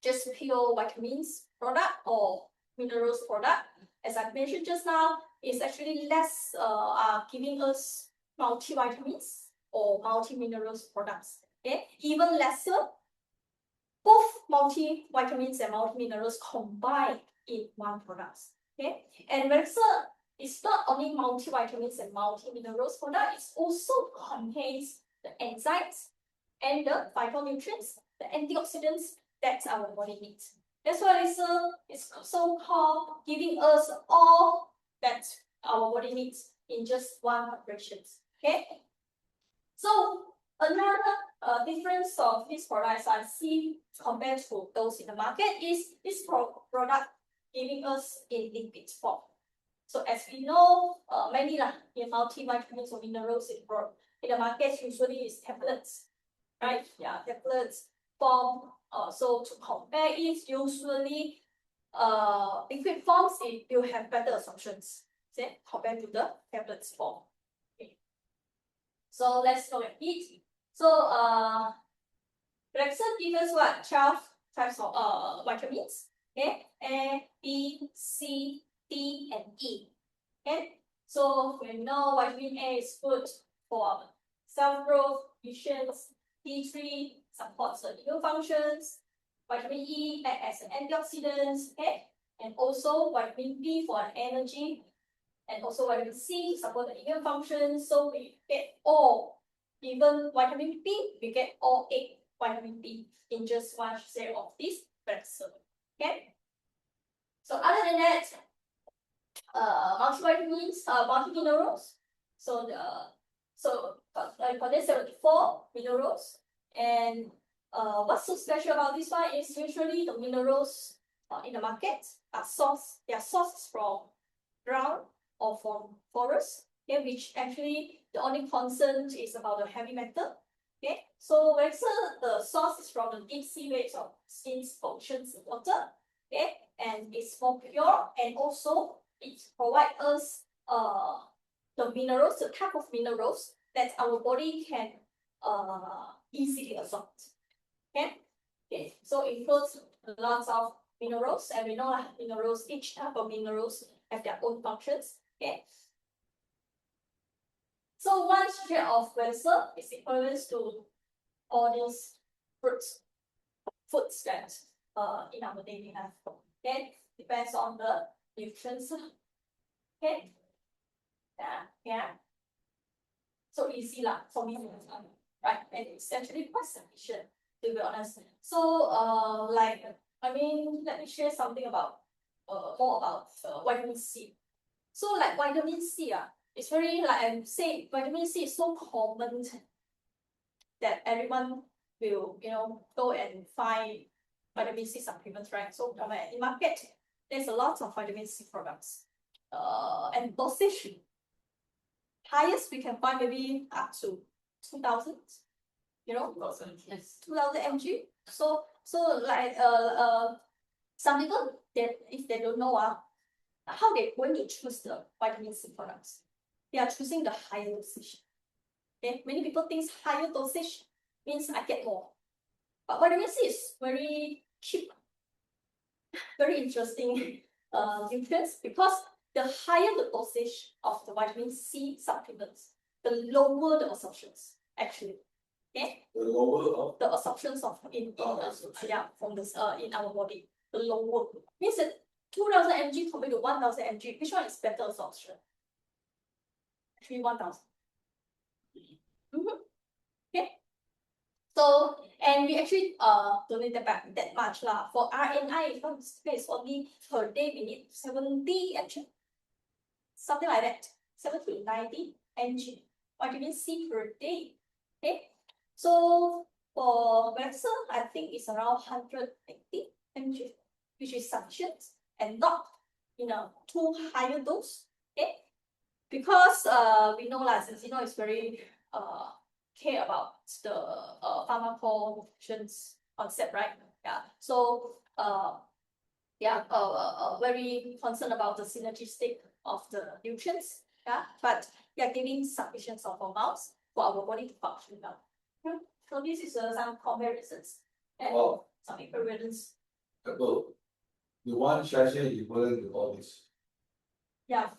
A: just pure vitamins product or minerals product. As I mentioned just now, it's actually less giving us multivitamins or multi-minerals products. Okay, even lesser, both multivitamins and multi-minerals combined in one product. Okay, and Velixir is not only multivitamins and multi-minerals product, it also contains the enzymes and the phytonutrients, the antioxidants that our body needs. That's why Velixir is so called giving us all that our body needs in just one preparation. Okay. So another difference of these products I see compared to those in the market is this product giving us in liquid form. So as we know, many in multivitamins or minerals in the market usually is tablets, right? Yeah, tablets form. So to compare it, usually liquid forms it will have better absorptions. say, compared to the tablets form. Okay. So let's look at it. So Velixir gives us what? 12 types of vitamins. Okay, A, B, C, D, and E. Okay, so we know vitamin A is good for cell growth, vision. D3 supports the immune functions. Vitamin E acts as an antioxidant. Okay, and also vitamin B for energy, and also vitamin C support the immune functions. So we get all, even vitamin B, we get all 8 vitamin B in just one share of this Velixir. Okay. So other than that, multivitamins, multiminerals. So for this 74 minerals. And what's so special about this one is usually the minerals in the market are sourced. They are sourced from ground or from forest. Okay, which actually the only concern is about the heavy metal. Okay, so Velixir, the source is from the deep sea waves of skins, oceans, and water. Okay, and it's more pure, and also it provides us the minerals, the type of minerals that our body can easily absorb. Okay, okay, so it includes lots of minerals, and we know that minerals, each type of minerals have their own functions. Okay. So one share of Velixir is equivalent to all these foods that in our daily life. Okay, depends on the nutrients. Okay, yeah. So easy lah for me, right? And it's actually quite sufficient, to be honest. So like let me share something about more about vitamin C. So like vitamin C, it's very, like I'm saying, vitamin C is so common that everyone will, go and find vitamin C supplements, right? So in market, there's a lot of vitamin C products. And dosage, highest we can find maybe up to 2,000,
C: 2000.
B: Yes.
A: 2,000 mg. So like some people, that if they don't know how they going to choose the vitamin C products, they are choosing the higher dosage. Okay, many people think higher dosage means I get more, but vitamin C is very cheap, very interesting nutrients, because the higher the dosage of the vitamin C supplements, the lower the absorptions actually. Okay,
D: The lower of
A: the absorptions of in from this in our body, the lower means that 2,000 mg compared to 1,000 mg, which one is better absorption? Actually 1,000. Okay. So, and we actually don't need that much lah. For RNI, if I'm space only per day we need 70 mg. Something like that. 70 to 90 mg vitamin C per day. Okay. So for Velixir, I think it's around 180 mg, which is sufficient and not in a too higher dose. Okay. Because we know lah, since it's very care about the pharmacogens concept, right? Yeah. So very concerned about the synergistic of the nutrients. Yeah, but they are giving sufficient of amounts for our body to function well. Yeah. So this is some comparisons and some equivalents.
D: the one sachet equivalent to all this.
A: Yeah,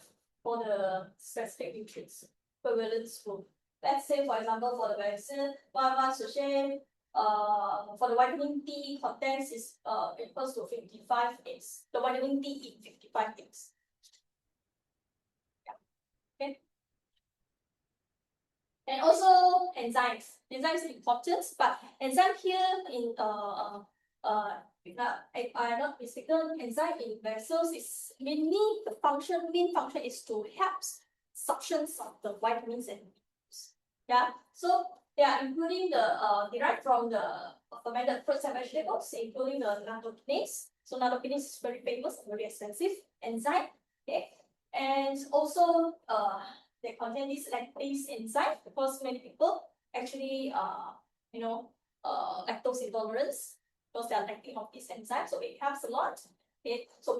A: for the specific nutrients, equivalents for, let's say, for example, for the Velixir, one sachet, for the vitamin D contents is equals to 55 eggs. The vitamin D in 55 eggs. Yeah. Okay. And also enzymes. Enzymes is important, but enzyme here in if I'm not mistaken, enzyme in vessels is mainly the main function is to help suctions of the vitamins and minerals. Yeah, so they are including the derived from the fermented fruits and vegetables, including the nattokinase. So nattokinase is very famous and very expensive enzyme. Okay, and also they contain this lactase enzyme, because many people actually lactose intolerance, because they are lacking of this enzyme, so it helps a lot. Okay, so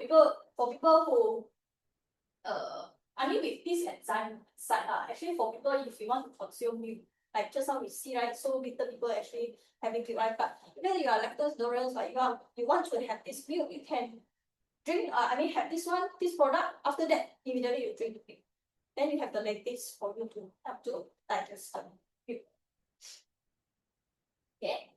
A: for people who I mean, with this enzyme side, actually for people, if you want to consume milk, like just now we see, right, so little people actually having milk, right? But even you are lactose intolerant, like you want to have this milk, you can drink, have this one, this product, after that, immediately you drink the milk. Then you have the lactase for you to help to digest the milk. Okay.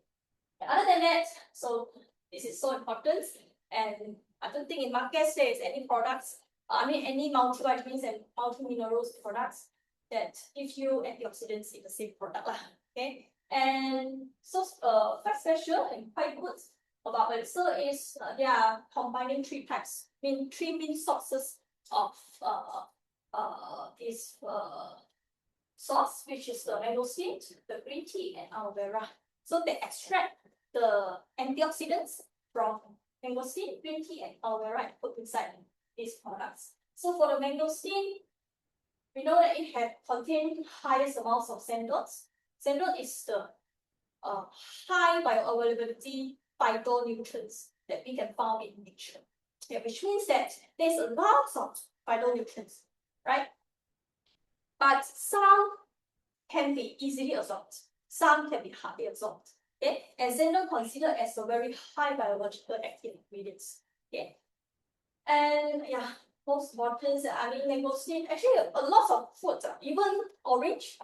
A: Other than that, so this is so important, and I don't think in markets there is any products, any multivitamins and multi-minerals products that give you antioxidants in the same product lah. Okay, and so quite special and quite good about Velixir is they are combining three main sources of this sauce, which is the mangosteen, the green tea, and aloe vera. So they extract the antioxidants from mangosteen, green tea, and aloe vera and put inside these products. So for the mangosteen, we know that it contains highest amounts of xanthones. Xanthone is the high bioavailability phytonutrients that we can find in nature. Yeah, which means that there's a lot of phytonutrients, right? But some can be easily absorbed, some can be hardly absorbed. Okay, and xanthan considered as a very high biological active ingredients. Okay, and yeah, most important, mangosteen. Actually, a lot of foods, even orange.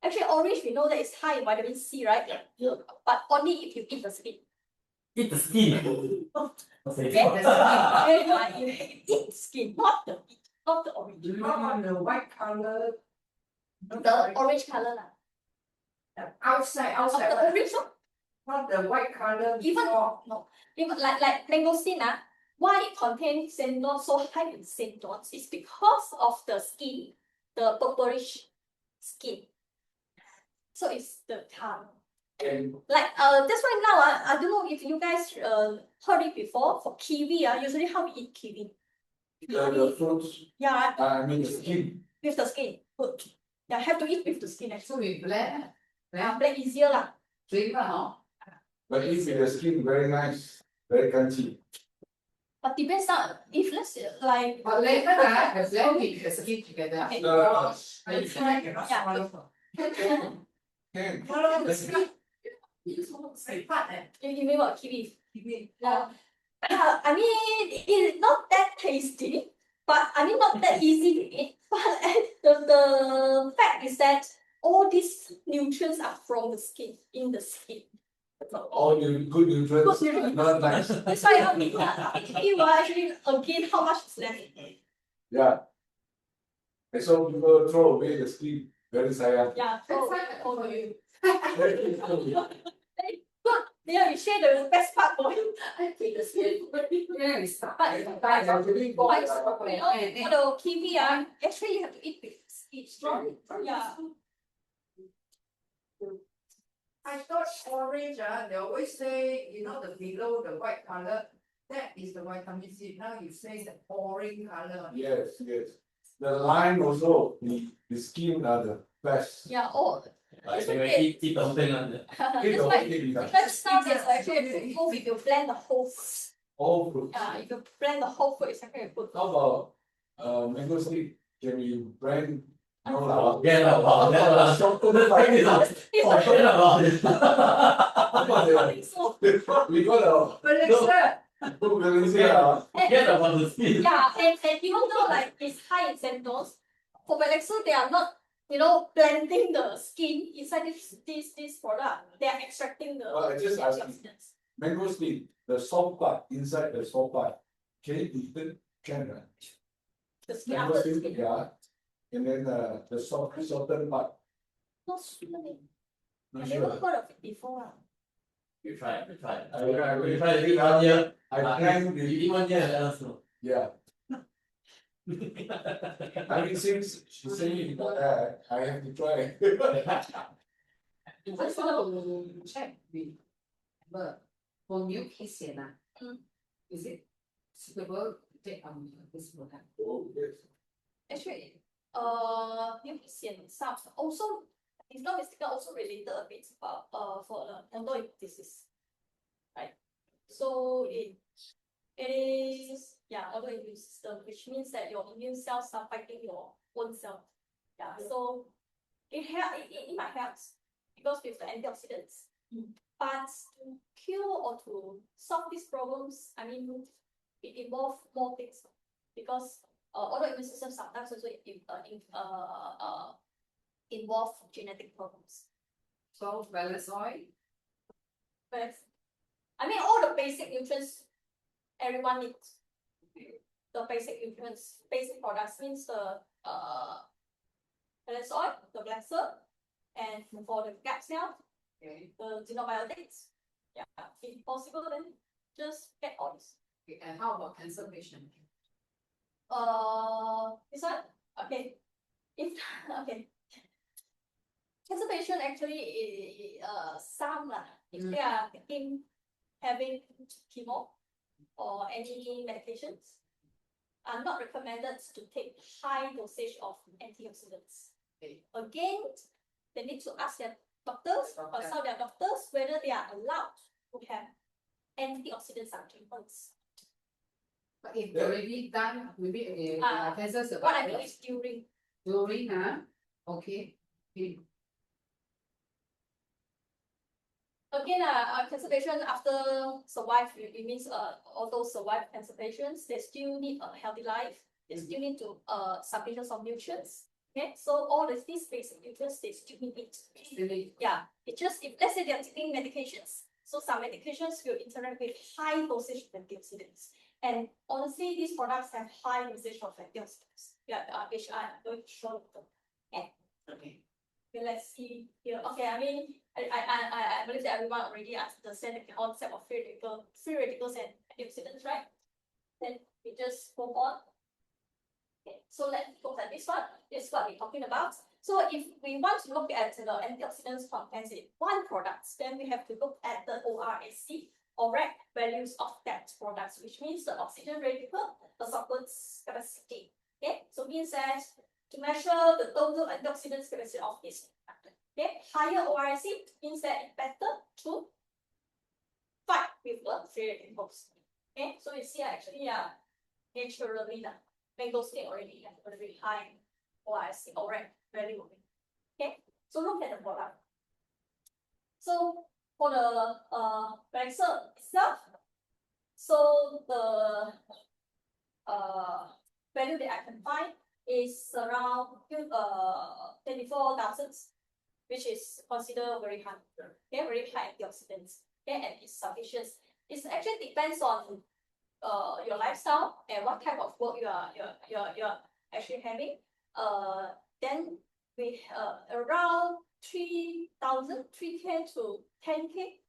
A: Actually, orange we know that it's high in vitamin C, right?
C: Yeah.
A: But only if you eat the skin.
C: Eat the skin.
A: Okay, you eat skin, not the orange.
B: Do you want the white color?
A: The orange color lah.
B: Outside,
A: The orange one.
B: not the white color.
A: Even like mangosteen, why it contains xanthan so high in xanthones is because of the skin, the purplish skin. So it's the tongue. Like that's why now I don't know if you guys heard it before. For kiwi, usually how we eat kiwi.
D: The fruits,
A: Yeah,
D: the skin.
A: with the skin. Good. Yeah, have to eat with the skin actually.
B: So we blend,
A: Blend easier lah.
B: drink
D: But if the skin very nice, very crunchy.
A: But depends on if let's say like
B: But later I blend with the skin together.
A: Okay.
D: No,
B: I try,
A: Yeah.
D: can.
B: the skin.
A: you mean what kiwi? Yeah. It's not that tasty, but not that easy to eat. But the fact is that all these nutrients are from the skin, in the skin.
D: All the good nutrients,
A: Good nutrients.
D: not nice.
A: That's why you will actually again how much is left.
D: Yeah. And so people throw away the skin, very sayang.
A: Yeah, so
B: for you.
A: good. Yeah, we share the best part for you.
B: I take the skin. Yeah, we start.
A: But
D: Actually,
A: for the kiwi, actually you have to eat with each strong. Yeah.
B: I thought orange, they always say, the below the white color, that is the vitamin C. Now you say the orange color.
D: yes. The line also, the skin are the best.
A: Yeah, oh.
C: Like when we eat something on the
D: Eat the
A: That's
D: whole
A: why
D: thing,
A: because now there's actually food if you blend the whole fruit.
D: all fruits.
A: Yeah, if you blend the whole fruit, it's actually good.
D: How about mango stick? Can we brand? No lah.
C: forget about that. Forget about it.
A: I think so.
D: We got a
B: Velixir.
D: good Velixir.
C: Forget about the skin.
A: Yeah, and even though like it's high in xanthones, for Velixir they are not, blending the skin inside this product. They are extracting the
D: Well, I just asking.
A: antioxidants.
D: Mango stick, the soft part inside the soft part. Can it be eaten? Can right?
A: The skin
D: Mango
A: after the
D: stick,
A: skin.
D: yeah. And then the softened part.
A: Not swimming.
D: Not
A: I never
D: sure.
A: heard of it before.
C: You try.
D: I
C: You try to eat
D: I
C: 1 year.
D: plan
C: You
D: the
C: eat 1 year and let us know.
D: yeah. Since she saying it like that, I have to try.
B: I just want to check with but for new patient, is it suitable to take on this product?
D: Oh, yes.
A: Actually, some also, if not mistaken, also related a bit about for autoimmune disease, right? So it is Yeah, autoimmune system, which means that your immune cells are fighting your own self. Yeah, so it might help because with the antioxidants. But to cure or to solve these problems, I mean, it involves more things because autoimmune system sometimes also involve genetic problems.
B: So Velixir.
A: But I mean, all the basic nutrients everyone needs. The basic nutrients, basic products means the Velixir, the Velixir, and for the gut cell,
B: Okay.
A: the xenobiotics. Yeah, if possible, then just get all this.
B: Okay. And how about cancer patient?
A: This one, okay. If okay, cancer patient actually some if they are having chemo or any medications, are not recommended to take high dosage of antioxidants.
B: Okay.
A: Again, they need to ask their doctors, consult their doctors whether they are allowed to have antioxidant supplements.
B: But if already done, maybe cancer survivor.
A: What I mean is during.
B: During, okay. Okay.
A: Again, cancer patient after survive, it means all those survived cancer patients, they still need a healthy life. They still need to sufficient of nutrients. Okay, so all of these basic nutrients they still need it.
B: Really?
A: Yeah, it's just if let's say they are taking medications, so some medications will interact with high dosage of antioxidants. And honestly, these products have high dosage of antioxidants. Yeah, which I'm going to show them. Okay.
B: Okay.
A: Okay, let's see here. Okay, I mean, I believe that everyone already understand the concept of free radicals and antioxidants, right? Then we just move on. Okay, so let's look at this one. This is what we're talking about. So if we want to look at the antioxidants contents in one product, then we have to look at the ORAC or RAC values of that product, which means the oxygen radical absorbance capacity. Okay, so means that to measure the total antioxidant capacity of this product. Okay, higher ORAC means that it's better to fight with the free radicals. Okay, so you see actually naturally the mango state already have a very high ORAC or RAC value. Okay, so look at the product. So for the Velixir itself, so the value that I can find is around 24,000, which is considered very high. Okay, very high antioxidants. Okay, and it's sufficient. It actually depends on your lifestyle and what type of work you're actually having. Then we around 3K to 10K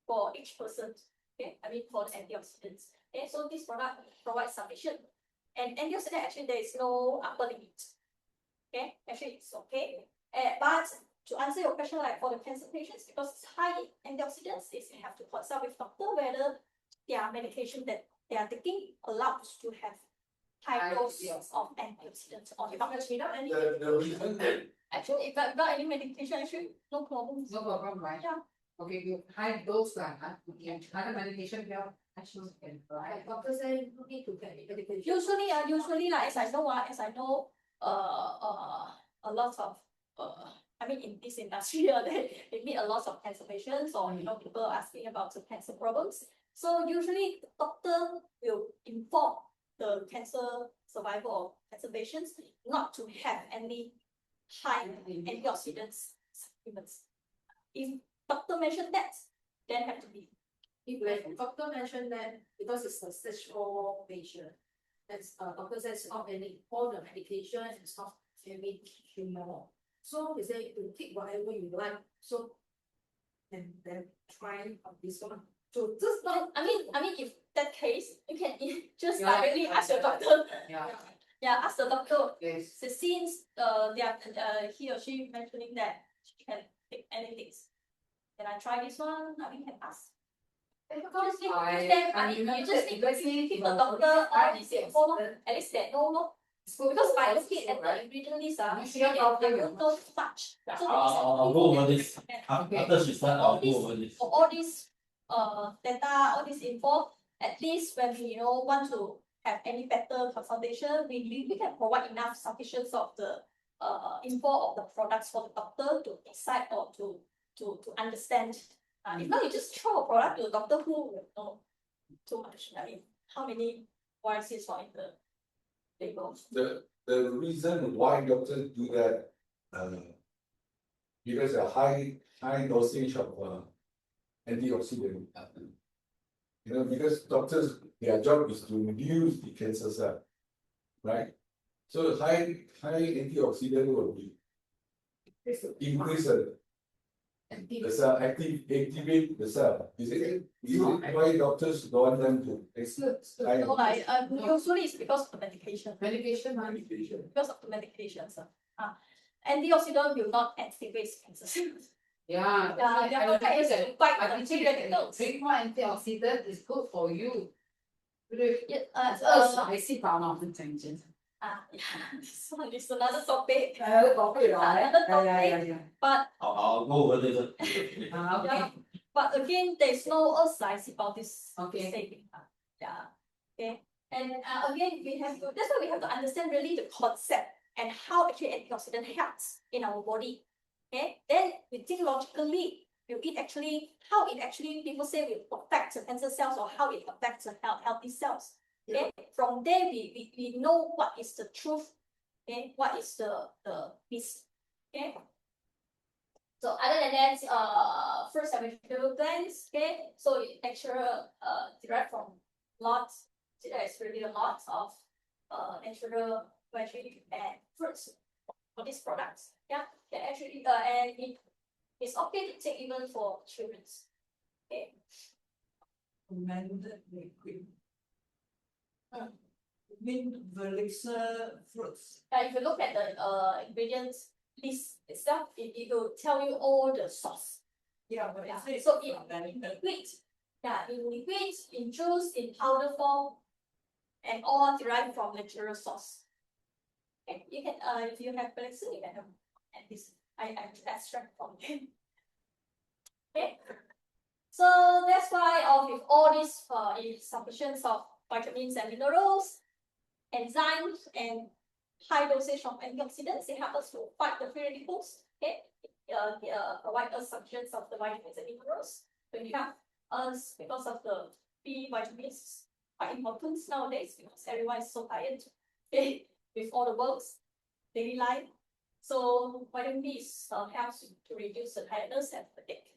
A: for each person. Okay, I mean for the antioxidants. Okay, so this product provides sufficient. And antioxidant actually there is no upper limit. Okay, actually it's okay. But to answer your question, like for the cancer patients, because it's high antioxidants, they have to consult with doctor whether their medication that they are taking allows to have high dose of antioxidants or without any.
D: The reason that
A: Actually, if without any medication, actually no problem.
B: No problem, right?
A: Yeah.
B: Okay, you high dose other medication you actually can right?
E: Doctor say you need to get medication.
A: Usually, like as I know, a lot of I mean in this industry, they meet a lot of cancer patients or people asking about the cancer problems. So usually, the doctor will inform the cancer survivor or cancer patients not to have any high antioxidants supplements. If doctor mentioned that, then have to be.
E: If the doctor mentioned that because it's a stage 4 patient, that's doctor says stop any all the medication and stop having chemo. So they say to take whatever you like. So and then try this one. So just not.
A: I mean, if that case, you can just directly ask your doctor.
B: Yeah.
A: Ask the doctor.
B: Yes.
A: So since he or she mentioning that she can take anything, can I try this one? I mean, can ask. You just need to give the doctor all this info, at least they know. Because by looking at the ingredient list, they don't know much. So
C: I'll go over this. After she start, I'll go over this.
A: for all this data, all this info, at least when we want to have any better consultation, we can provide enough sufficient of the info of the products for the doctor to decide or to understand. If not, you just throw a product to the doctor who will know too much. I mean, how many warranties for in the labels?
D: The reason why doctors do that, because a high dosage of antioxidant. You know, because doctors, their job is to reduce the cancer cell, right? So high antioxidant will be increase the cell, activate the cell. Is it why doctors don't want them to?
A: No, usually it's because of the medication.
B: Medication,
A: Because of the medications. Antioxidant will not activate cancer cells.
B: yeah.
A: Quite radicals.
B: Drink more antioxidant is good for you. I see
A: This one is another topic.
B: Another
A: topic. But
C: I'll go over this.
B: Okay.
A: but again, there's no science about this.
B: Okay.
A: Saving. Yeah. Okay. And again, that's why we have to understand really the concept and how actually antioxidant helps in our body. Okay. Then we think logically, how it actually people say will affect the cancer cells or how it affects the healthy cells. Okay. From there, we know what is the truth. Okay. What is the piece. Okay. So other than that, first vegetable plants. Okay. So it actually derived from lots. There's really a lot of natural veggies and fruits for these products. Yeah. Actually, and it's okay to take even for children. Okay.
F: Recommended liquid. Velixir fruits.
A: If you look at the ingredients list itself, it will tell you all the sauce.
F: Yeah,
A: So in liquid, in liquid, in juice, in powder form, and all derived from natural source. Okay, you can if you have Velixir, you can have and this I extract from them. Okay. So that's why with all these insufficiency of vitamins and minerals, enzymes, and high dosage of antioxidants, they help us to fight the free radicals. Okay, provide us sufficient of the vitamins and minerals. When you have us because of the B vitamins, quite important nowadays because everyone is so tired. Okay, with all the works, daily life. So vitamin B helps to reduce the tiredness and fatigue.